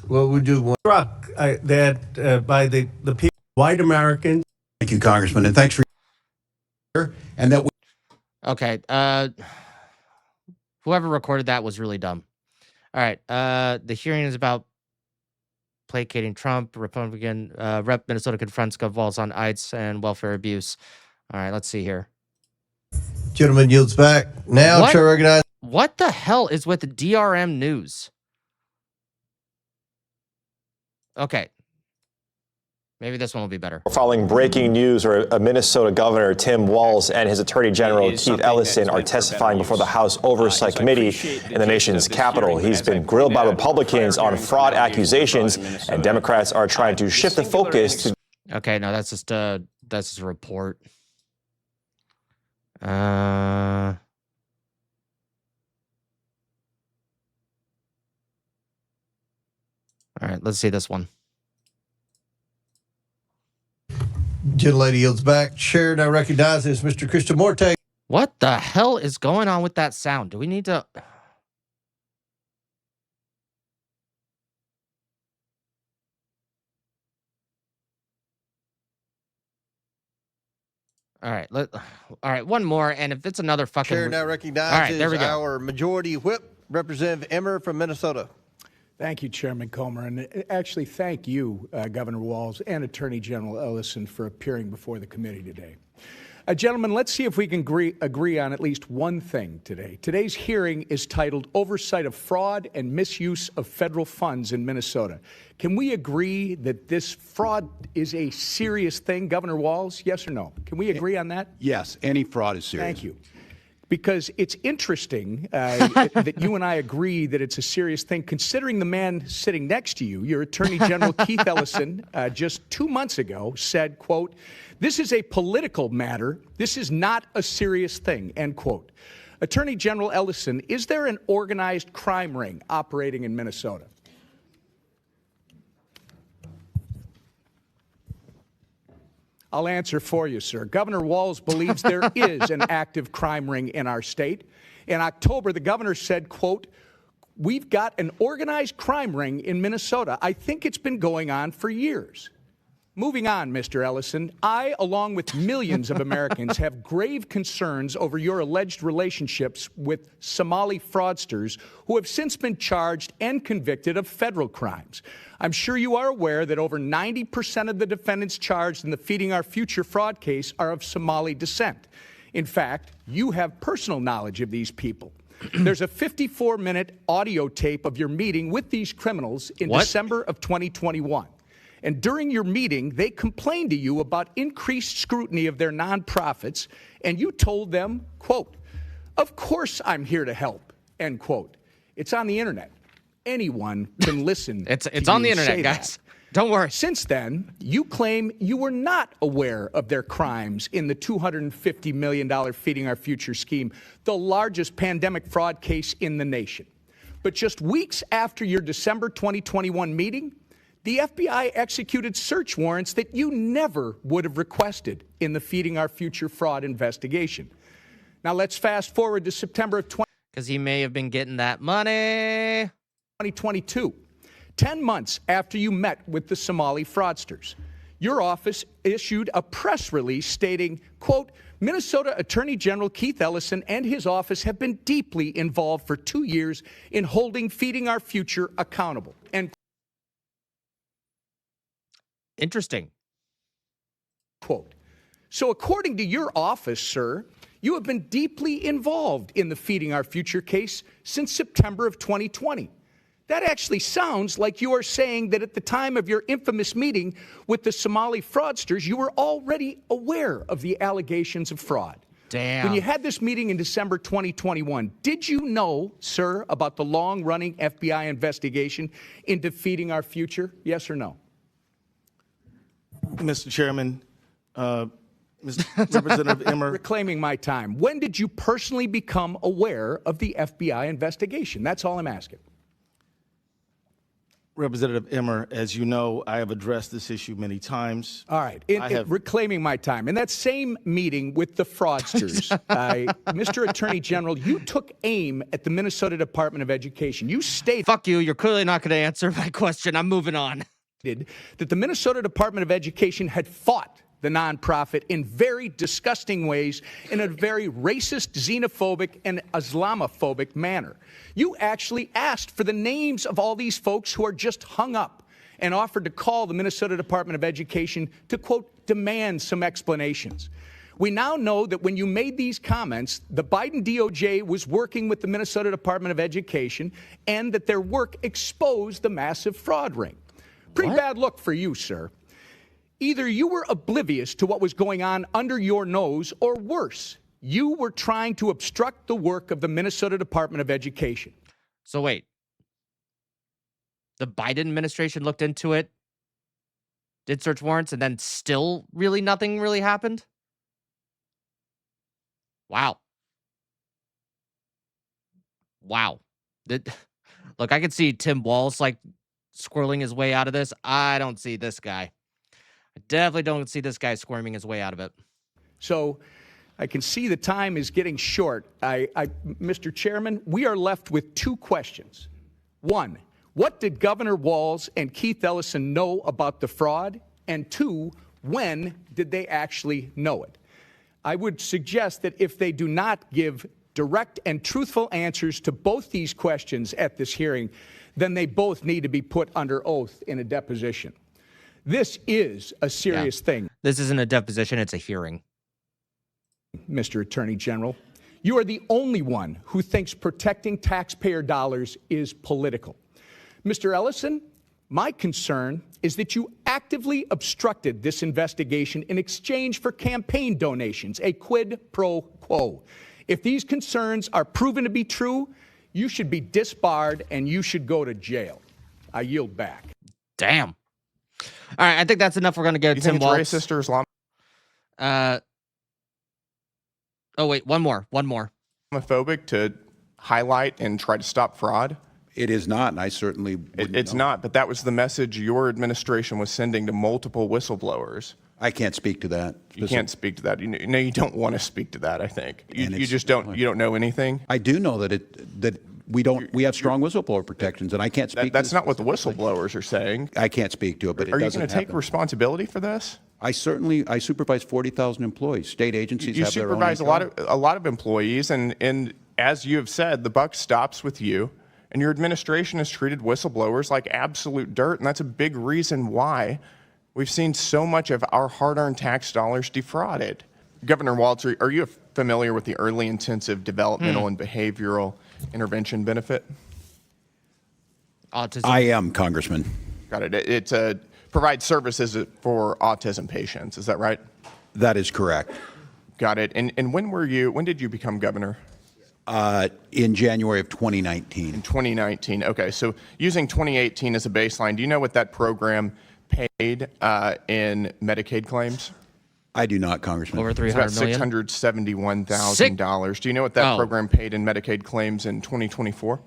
Well, we do one. Struck that by the people, white Americans. Thank you, Congressman, and thanks for and that we. Okay. Whoever recorded that was really dumb. All right. The hearing is about placating Trump. Republican Rep Minnesota confronts Gov. Walz on ICE and welfare abuse. All right. Let's see here. Gentleman yields back. Now, What? Chair recognizes. What the hell is with DRM News? Okay. Maybe this one will be better. Following breaking news, where a Minnesota Governor, Tim Walz, and his Attorney General, Keith Ellison, are testifying before the House Oversight Committee in the nation's capital. He's been grilled by Republicans on fraud accusations, and Democrats are trying to shift the focus to. Okay, no, that's just a report. All right, let's see this one. Gentlelady yields back. Chair now recognizes Mr. Christian Morte. What the hell is going on with that sound? Do we need to... All right, all right, one more, and if it's another fucking... Chair now recognizes all right, there we go. our majority whip, Representative Emmer from Minnesota. Thank you, Chairman Comer, and actually thank you, Governor Walz and Attorney General Ellison, for appearing before the committee today. Gentlemen, let's see if we can agree on at least one thing today. Today's hearing is titled Oversight of Fraud and Misuse of Federal Funds in Minnesota. Can we agree that this fraud is a serious thing, Governor Walz? Yes or no? Can we agree on that? Yes, any fraud is serious. Thank you. Because it's interesting that you and I agree that it's a serious thing, considering the man sitting next to you, your Attorney General Keith Ellison, just 2 months ago said, quote, "This is a political matter. This is not a serious thing," end quote. Attorney General Ellison, is there an organized crime ring operating in Minnesota? I'll answer for you, sir. Governor Walz believes there is an active crime ring in our state. In October, the governor said, quote, "We've got an organized crime ring in Minnesota. I think it's been going on for years." Moving on, Mr. Ellison, I, along with millions of Americans, have grave concerns over your alleged relationships with Somali fraudsters who have since been charged and convicted of federal crimes. I'm sure you are aware that over 90% of the defendants charged in the Feeding Our Future fraud case are of Somali descent. In fact, you have personal knowledge of these people. There's a 54-minute audio tape of your meeting with these criminals in December of 2021. And during your meeting, they complained to you about increased scrutiny of their nonprofits, and you told them, quote, "Of course I'm here to help," end quote. It's on the internet. Anyone can listen. It's on the internet, guys. Don't worry. Since then, you claim you were not aware of their crimes in the $250 million Feeding Our Future scheme, the largest pandemic fraud case in the nation. But just weeks after your December 2021 meeting, the FBI executed search warrants that you never would have requested in the Feeding Our Future fraud investigation. Now let's fast forward to September of 2022. Because he may have been getting that money. 2022, 10 months after you met with the Somali fraudsters. Your office issued a press release stating, quote, "Minnesota Attorney General Keith Ellison and his office have been deeply involved for 2 years in holding Feeding Our Future accountable." And interesting. quote. So according to your office, sir, you have been deeply involved in the Feeding Our Future case since September of 2020. That actually sounds like you are saying that at the time of your infamous meeting with the Somali fraudsters, you were already aware of the allegations of fraud. Damn. When you had this meeting in December 2021, did you know, sir, about the long-running FBI investigation into Feeding Our Future? Yes or no? Mr. Chairman, Mr. Representative Emmer. Reclaiming my time. When did you personally become aware of the FBI investigation? That's all I'm asking. Representative Emmer, as you know, I have addressed this issue many times. All right. Reclaiming my time. In that same meeting with the fraudsters, Mr. Attorney General, you took aim at the Minnesota Department of Education. You stated... Fuck you. You're clearly not going to answer my question. I'm moving on. ...that the Minnesota Department of Education had fought the nonprofit in very disgusting ways, in a very racist, xenophobic, and Islamophobic manner. You actually asked for the names of all these folks who are just hung up and offered to call the Minnesota Department of Education to, quote, demand some explanations. We now know that when you made these comments, the Biden DOJ was working with the Minnesota Department of Education and that their work exposed the massive fraud ring. Pretty bad look for you, sir. Either you were oblivious to what was going on under your nose, or worse, you were trying to obstruct the work of the Minnesota Department of Education. So wait, the Biden administration looked into it, did search warrants, and then still nothing really happened? Wow. Wow. Look, I could see Tim Walz squirreling his way out of this. I don't see this guy. I definitely don't see this guy squirming his way out of it. So I can see the time is getting short. Mr. Chairman, we are left with two questions. One, what did Governor Walz and Keith Ellison know about the fraud? And two, when did they actually know it? I would suggest that if they do not give direct and truthful answers to both these questions at this hearing, then they both need to be put under oath in a deposition. This is a serious thing. This isn't a deposition, it's a hearing. Mr. Attorney General, you are the only one who thinks protecting taxpayer dollars is political. Mr. Ellison, my concern is that you actively obstructed this investigation in exchange for campaign donations, a quid pro quo. If these concerns are proven to be true, you should be disbarred and you should go to jail. I yield back. Damn. All right, I think that's enough. We're going to get Tim Walz. Racist or Islamophobic Oh, wait, one more. to highlight and try to stop fraud? It is not, and I certainly wouldn't It's know. not, but that was the message your administration was sending to multiple whistleblowers. I can't speak to that. You can't speak to that. You don't want to speak to that, I think. You it's- just don't. You don't know anything. I do know that we have strong whistleblower protections, and I can't speak. That's not what the whistleblowers are saying. I can't speak to it, but it Are you doesn't going to take happen. responsibility for this? I supervise 40,000 employees. State agencies You have their own. supervise a lot of employees, and as you have said, the buck stops with you. And your administration has treated whistleblowers like absolute dirt, and that's a big reason why we've seen so much of our hard-earned tax dollars defrauded. Governor Walz, are you familiar with the early intensive developmental and behavioral intervention benefit? Autism. I am, Congressman. Got it. It provides services for autism patients. Is that right? That is correct. Got it. And when did you become governor? In January of 2019. 2019. Okay, so using 2018 as a baseline, do you know what that program paid in Medicaid claims? I do not, Congressman. Over It's 300 about million. $671,000. Do you know what that program paid in Medicaid claims in 2024?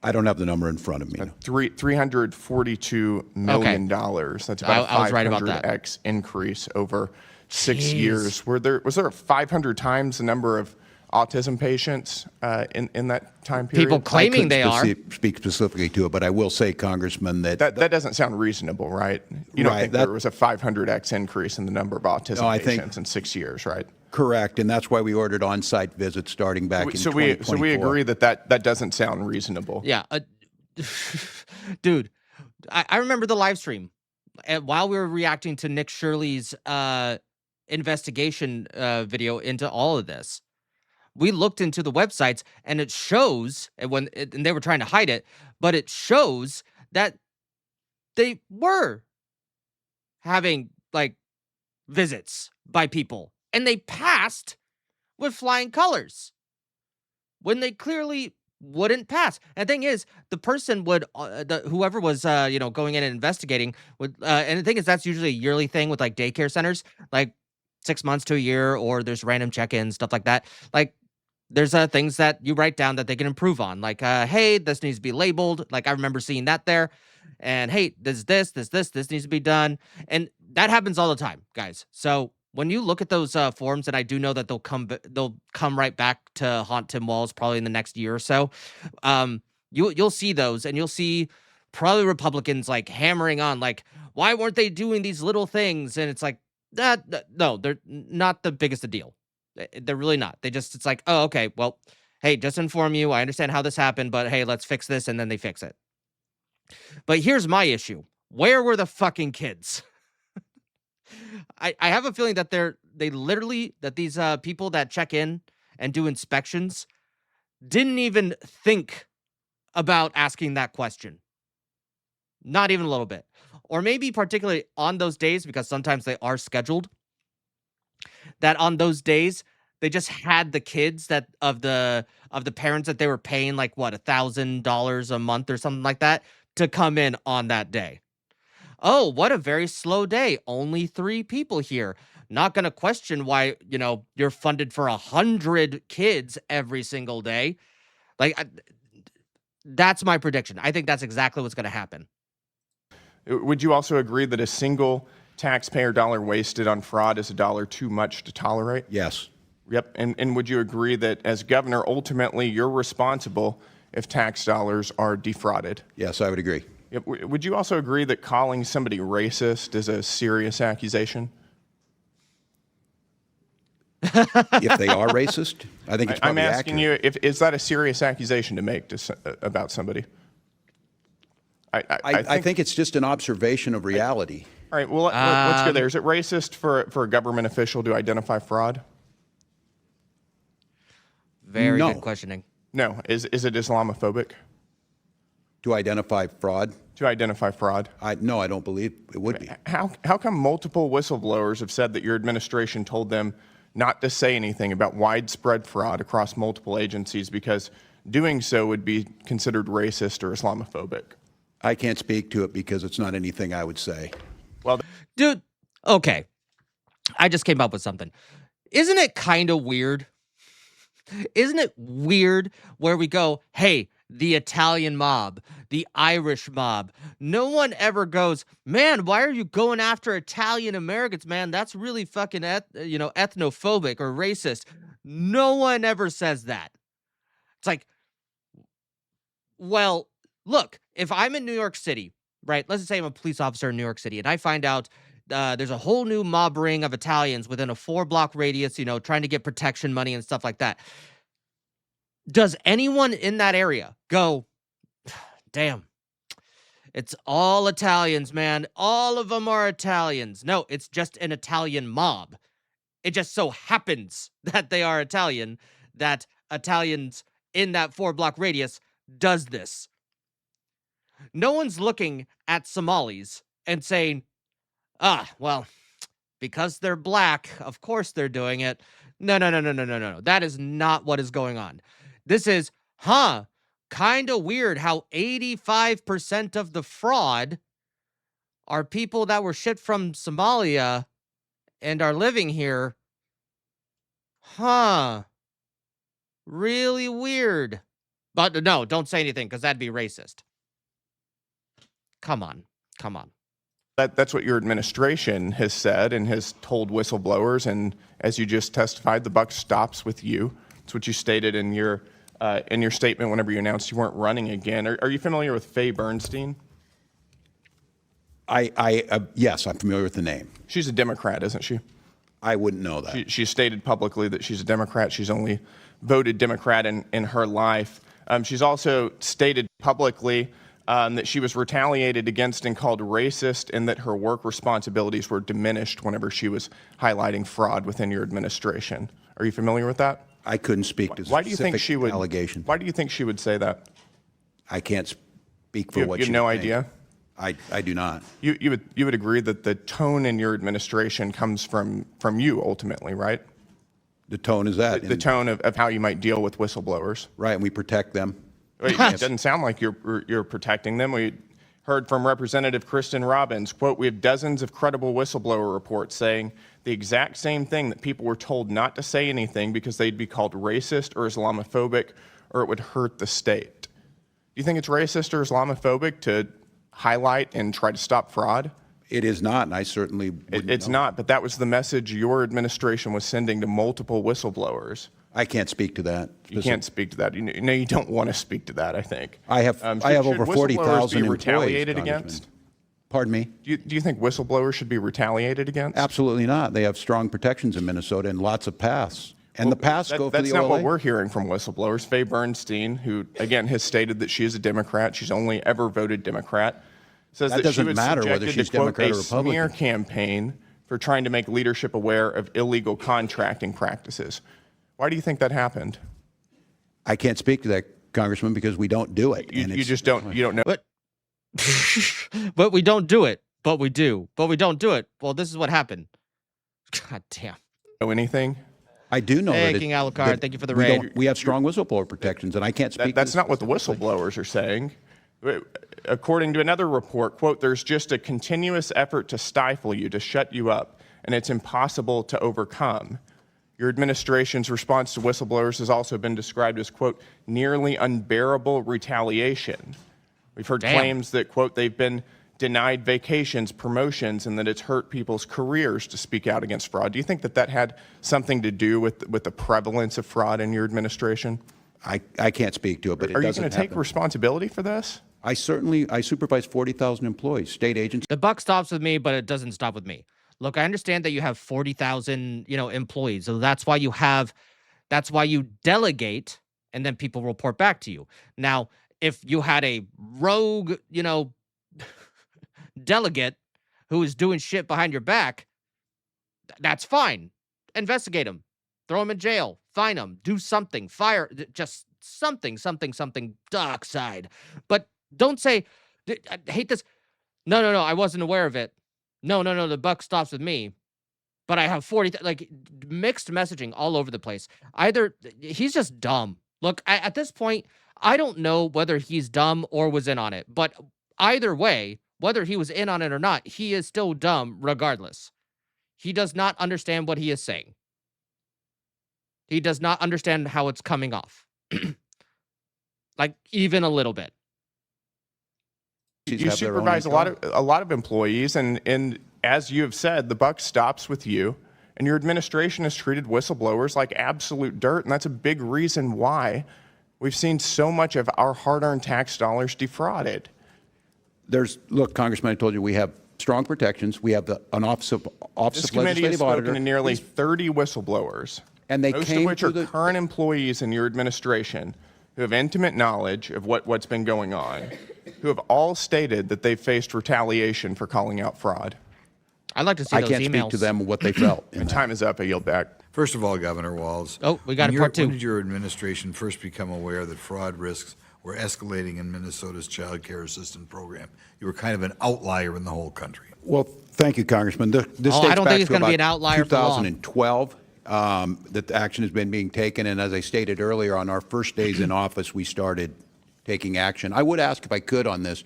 I don't have the number in front of me. $342 million. That's about I was a right about that. 500x increase over 6 years. Was there 500 times the number of autism patients in that time period? People claiming they are. Speak specifically to it, but I will say, Congressman, that doesn't sound reasonable, right? You don't Right, think there was a 500x increase in the number of autism I think- patients in 6 years, right? correct, and that's why we ordered on-site visits starting back in 2024. So we agree that doesn't sound reasonable. Yeah. Dude, I remember the live stream. And while we were reacting to Nick Shirley's investigation video into all of this, we looked into the websites, and it shows, and they were trying to hide it, but it shows that they were having like visits by people, and they passed with flying colors when they clearly wouldn't pass. And the thing is, the person would, whoever was, going in and investigating would, and the thing is, that's usually a yearly thing with like daycare centers, like 6 months to a year, or there's random check-ins, stuff like that. Like, there's things that you write down that they can improve on. Like, hey, this needs to be labeled. Like, I remember seeing that there. And hey, this needs to be done. And that happens all the time, guys. So when you look at those forms, and I do know that they'll come right back to haunt Tim Walz probably in the next year or so. You'll see those, and you'll see probably Republicans like hammering on, like, why weren't they doing these little things? And it's like, no, they're not the biggest a deal. They're really not. It's like, oh, okay, well, hey, just inform you. I understand how this happened, but hey, let's fix this, and then they fix it. But here's my issue. Where were the fucking kids? I have a feeling that these people that check in and do inspections didn't even think about asking that question. Not even a little bit. Or maybe particularly on those days, because sometimes they are scheduled, that on those days they just had the kids of the parents that they were paying like what, $1,000 a month or something like that to come in on that day. Oh, what a very slow day. Only 3 people here. Not going to question why, you're funded for 100 kids every single day. Like, that's my prediction. I think that's exactly what's going to happen. Would you also agree that a single taxpayer dollar wasted on fraud is a dollar too much to tolerate? Yes. Yep. And would you agree that as governor, ultimately you're responsible if tax dollars are defrauded? Yes, I would agree. Yep. Would you also agree that calling somebody racist is a serious accusation? If they are racist, I think it's probably I'm asking accurate. you, is that a serious accusation to make about somebody? I think it's just an observation of reality. All right, well, let's go there. Is it racist for a government official to identify fraud? Very No. good questioning. No. Is it Islamophobic To identify fraud? to identify fraud? No, I don't believe it would be. How come multiple whistleblowers have said that your administration told them not to say anything about widespread fraud across multiple agencies because doing so would be considered racist or Islamophobic? I can't speak to it because it's not anything I would say. Well, Dude, okay. I just came up with something. Isn't it kind of weird? Isn't it weird where we go, hey, the Italian mob, the Irish mob. No one ever goes, man, why are you going after Italian Americans, man? That's really fucking ethnophobic or racist. No one ever says that. It's like, well, look, if I'm in New York City, right? Let's just say I'm a police officer in New York City and I find out there's a whole new mob ring of Italians within a 4-block radius, trying to get protection money and stuff like that. Does anyone in that area go, damn, it's all Italians, man. All of them are Italians. No, it's just an Italian mob. It just so happens that they are Italian, that Italians in that 4-block radius does this. No one's looking at Somalis and saying, well, because they're black, of course they're doing it. No. That is not what is going on. This is, kind of weird how 85% of the fraud are people that were shipped from Somalia and are living here. Really weird. But no, don't say anything because that'd be racist. Come on. That's what your administration has said and has told whistleblowers. And as you just testified, the buck stops with you. That's what you stated in your statement whenever you announced you weren't running again. Are you familiar with Faye Bernstein? Yes, I'm familiar with the name. She's a Democrat, isn't she? I wouldn't know that. She stated publicly that she's a Democrat. She's only voted Democrat in her life. She's also stated publicly that she was retaliated against and called racist, and that her work responsibilities were diminished whenever she was highlighting fraud within your administration. Are you familiar with that? I couldn't speak to Why do you think she would allegation. Why do you think she would say that? I can't speak for what you have no idea. I do not. You would agree that the tone in your administration comes from you ultimately, right? The tone is that. The tone of how you might deal with whistleblowers. Right, and we protect them. It doesn't sound like you're protecting them. We heard from Representative Kristen Robbins, quote, "We have dozens of credible whistleblower reports saying the exact same thing, that people were told not to say anything because they'd be called racist or Islamophobic or it would hurt the state." Do you think it's racist or Islamophobic to highlight and try to stop fraud? It is not, and I certainly wouldn't It's know. not, but that was the message your administration was sending to multiple whistleblowers. I can't speak to that. You can't speak to that. You don't want to speak to that, I think. I have over 40,000 be retaliated employees, against? Pardon me? Do you think whistleblowers should be retaliated against? Absolutely not. They have strong protections in Minnesota and lots of paths. And the paths go for the That's not OLA. what we're hearing from whistleblowers. Faye Bernstein, who, again, has stated that she is a Democrat, she's only ever voted Democrat, says That that she doesn't was matter whether subjected she's to, quote, Democrat or a Republican. smear campaign for trying to make leadership aware of illegal contracting practices. Why do you think that happened? I can't speak to that, Congressman, because we don't do it. You just don't know. But we don't do it. But we do. But we don't do it. Well, this is what happened. God damn. Know anything? I do know Hey, that. King Alucard, that thank you for the we raid. don't- We have strong whistleblower protections, and I can't speak. That's not what the whistleblowers are saying. According to another report, quote, "There's just a continuous effort to stifle you, to shut you up, and it's impossible to overcome." Your administration's response to whistleblowers has also been described as, quote, "nearly unbearable retaliation." We've heard claims that, quote, "they've been denied vacations, promotions, and that it's hurt people's careers to speak out against fraud. Do you think that that had something to do with the prevalence of fraud in your administration? I can't speak to it, but it Are you doesn't going to take happen. responsibility for this? I supervise 40,000 employees, state agents. The buck stops with me, but it doesn't stop with me. Look, I understand that you have 40,000, employees. So that's why you delegate, and then people report back to you. Now, if you had a rogue, delegate who is doing shit behind your back, that's fine. Investigate him. Throw him in jail. Fine him. Do something. Fire. Just something dark side. But don't say, I hate this. No, I wasn't aware of it. No, the buck stops with me. But I have 40, mixed messaging all over the place. Either he's just dumb. Look, at this point, I don't know whether he's dumb or was in on it. But either way, whether he was in on it or not, he is still dumb regardless. He does not understand what he is saying. He does not understand how it's coming off. Even a little bit. You supervise a lot of employees, and as you have said, the buck stops with you, and your administration has treated whistleblowers like absolute dirt, and that's a big reason why we've seen so much of our hard-earned tax dollars defrauded. Look, Congressman, I told you we have strong protections. We have an Office of This committee has Legislative Auditor. spoken to nearly 30 whistleblowers, And they most came of which to are the- current employees in your administration who have intimate knowledge of what's been going on, who have all stated that they've faced retaliation for calling out fraud. I'd like to see I those can't emails. speak to them what they felt. And time is up. I yield back. First of all, Governor Walz. Oh, we got a part two. When did your administration first become aware that fraud risks were escalating in Minnesota's child care assistance program? You were kind of an outlier in the whole country. Well, thank you, Congressman. This dates I don't back think it's to gonna be about an outlier for long. 2012 that the action has been being taken. And as I stated earlier, on our first days in office, we started taking action. I would ask if I could on this.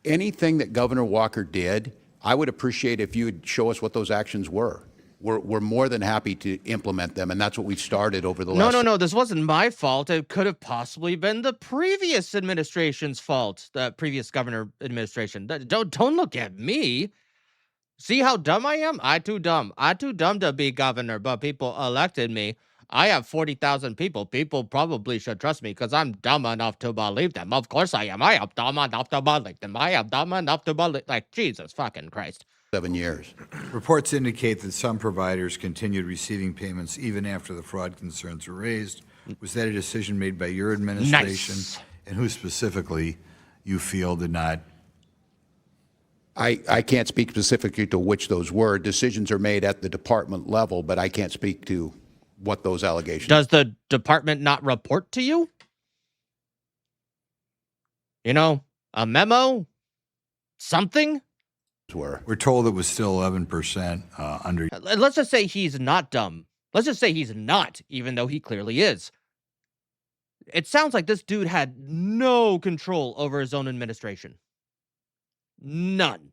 Anything that Governor Walker did, I would appreciate if you would show us what those actions were. We're more than happy to implement them, and that's what we've started over the last... No, this wasn't my fault. It could have possibly been the previous administration's fault, the previous governor administration. Don't look at me. See how dumb I am? I'm too dumb to be governor, but people elected me. I have 40,000 people. People probably should trust me because I'm dumb enough to believe them. Of course I am. I am dumb enough to believe them. I am dumb enough to believe... Jesus fucking Christ. 7 years. Reports indicate that some providers continued receiving payments even after the fraud concerns were raised. Was that a decision made by your administration? Nice. And who specifically you feel did not? I can't speak specifically to which those were. Decisions are made at the department level, but I can't speak to what those allegations Does the department not report to you? A memo? Something? were. We're told it was still 11% under. Let's just say he's not dumb. Let's just say he's not, even though he clearly is. It sounds like this dude had no control over his own administration. None.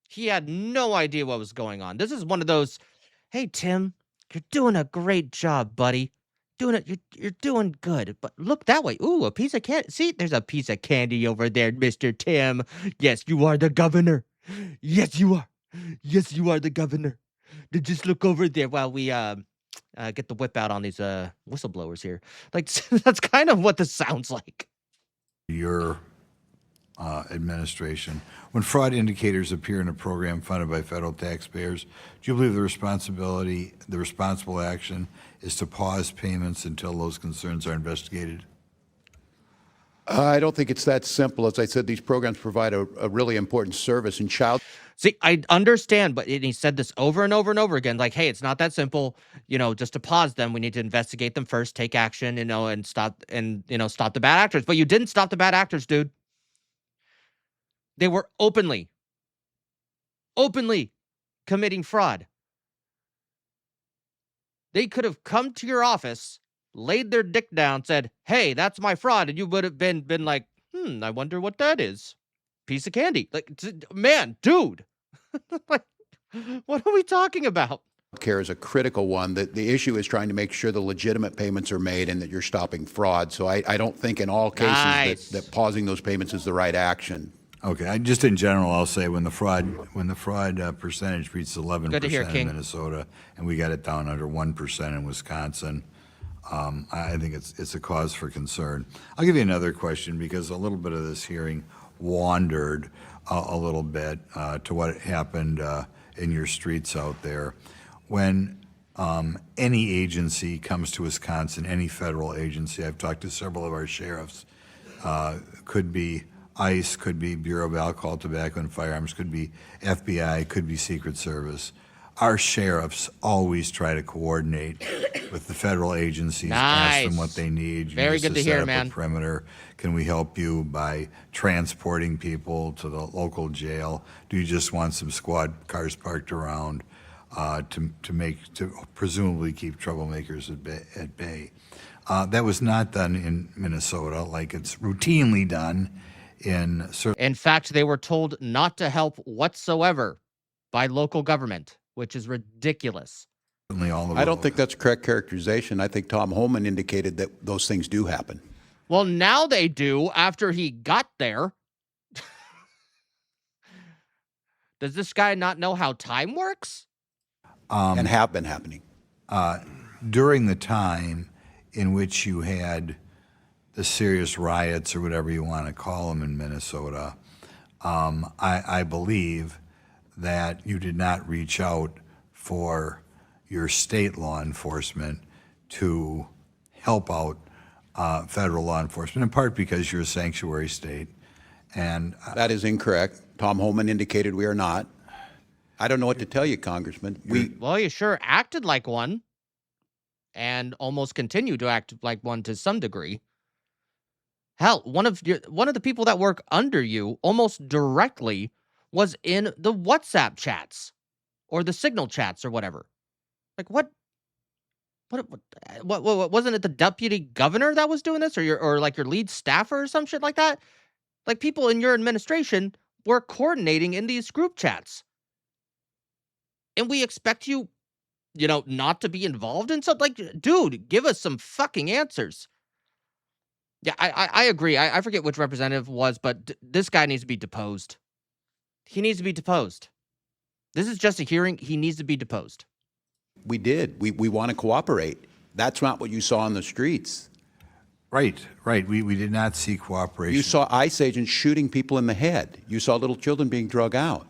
He had no idea what was going on. This is one of those, hey, Tim, you're doing a great job, buddy. You're doing good, but look that way. Ooh, a piece of candy. See, there's a piece of candy over there, Mr. Tim. Yes, you are the governor. Yes, you are. Yes, you are the governor. Just look over there while we get the whip out on these whistleblowers here. That's kind of what this sounds like. Your administration. When fraud indicators appear in a program funded by federal taxpayers, do you believe the responsible action is to pause payments until those concerns are investigated? I don't think it's that simple. As I said, these programs provide a really important service in child. See, I understand, but he said this over and over and over again. Like, hey, it's not that simple. Just to pause them, we need to investigate them first, take action, and stop the bad actors. But you didn't stop the bad actors, dude. They were openly committing fraud. They could have come to your office, laid their dick down, said, hey, that's my fraud. And you would have been like, I wonder what that is. Piece of candy. Man, dude. What are we talking about? Care is a critical one. The issue is trying to make sure the legitimate payments are made and that you're stopping fraud. So I don't think in all cases Nice. that pausing those payments is the right action. Okay, just in general, I'll say when the fraud percentage reaches 11% Good to hear, in King. Minnesota, and we got it down under 1% in Wisconsin, I think it's a cause for concern. I'll give you another question because a little bit of this hearing wandered a little bit to what happened in your streets out there. When any agency comes to Wisconsin, any federal agency, I've talked to several of our sheriffs, could be ICE, could be Bureau of Alcohol, Tobacco, and Firearms, could be FBI, could be Secret Service. Our sheriffs always try to coordinate with the federal agencies, ask them what they need. Very good to hear, set up man. a perimeter. Can we help you by transporting people to the local jail? Do you just want some squad cars parked around to presumably keep troublemakers at bay? That was not done in Minnesota like it's routinely done in certain. In fact, they were told not to help whatsoever by local government, which is ridiculous. I don't think that's correct characterization. I think Tom Homan indicated that those things do happen. Well, now they do after he got there. Does this guy not know how time works? And have been happening. During the time in which you had the serious riots or whatever you want to call them in Minnesota, I believe that you did not reach out for your state law enforcement to help out federal law enforcement, in part because you're a sanctuary state. And that is incorrect. Tom Homan indicated we are not. I don't know what to tell you, Congressman. Well, you sure acted like one and almost continue to act like one to some degree. Hell, one of the people that work under you almost directly was in the WhatsApp chats or the Signal chats or whatever. Like what wasn't it the deputy governor that was doing this or like your lead staffer or some shit like that? Like people in your administration were coordinating in these group chats. And we expect you not to be involved in something. Like, dude, give us some fucking answers. Yeah, I agree. I forget which representative was, but this guy needs to be deposed. He needs to be deposed. This is just a hearing. He needs to be deposed. We did. We want to cooperate. That's not what you saw on the streets. Right. We did not see cooperation. You saw ICE agents shooting people in the head. You saw little children being drug out.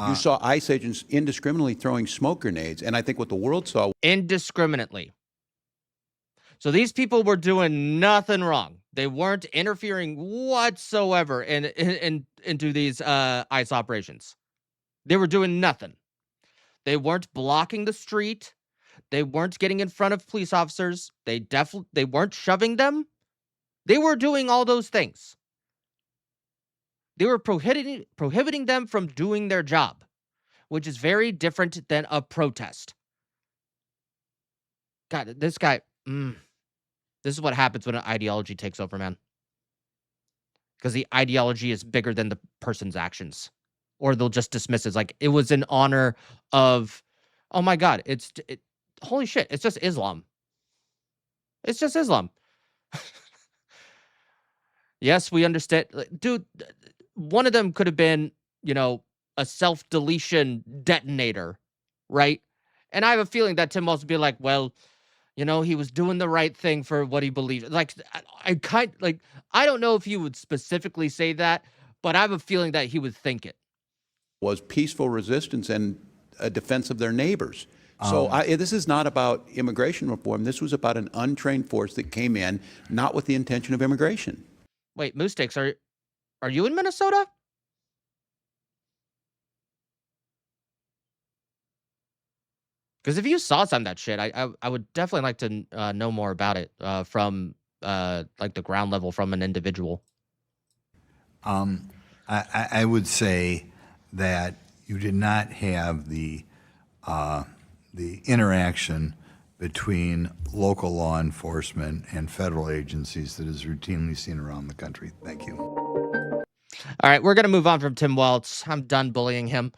You saw ICE agents indiscriminately throwing smoke grenades. And I think what the world saw... Indiscriminately. So these people were doing nothing wrong. They weren't interfering whatsoever into these ICE operations. They were doing nothing. They weren't blocking the street. They weren't getting in front of police officers. They weren't shoving them. They were doing all those things. They were prohibiting them from doing their job, which is very different than a protest. God, this guy, this is what happens when an ideology takes over, man. Because the ideology is bigger than the person's actions. Or they'll just dismiss it. Like, it was in honor of, oh my God, holy shit, it's just Islam. It's just Islam. Yes, we understand. Dude, one of them could have been, a self-deletion detonator, right? And I have a feeling that Tim Walz would be like, well, he was doing the right thing for what he believed. Like, I don't know if he would specifically say that, but I have a feeling that he would think it. Was peaceful resistance and a defense of their neighbors. So this is not about immigration reform. This was about an untrained force that came in, not with the intention of immigration. Wait, Moose Sticks, are you in Minnesota? Because if you saw some of that shit, I would definitely like to know more about it from like the ground level from an individual. I would say that you did not have the interaction between local law enforcement and federal agencies that is routinely seen around the country. Thank you. All right, we're going to move on from Tim Walz. I'm done bullying him.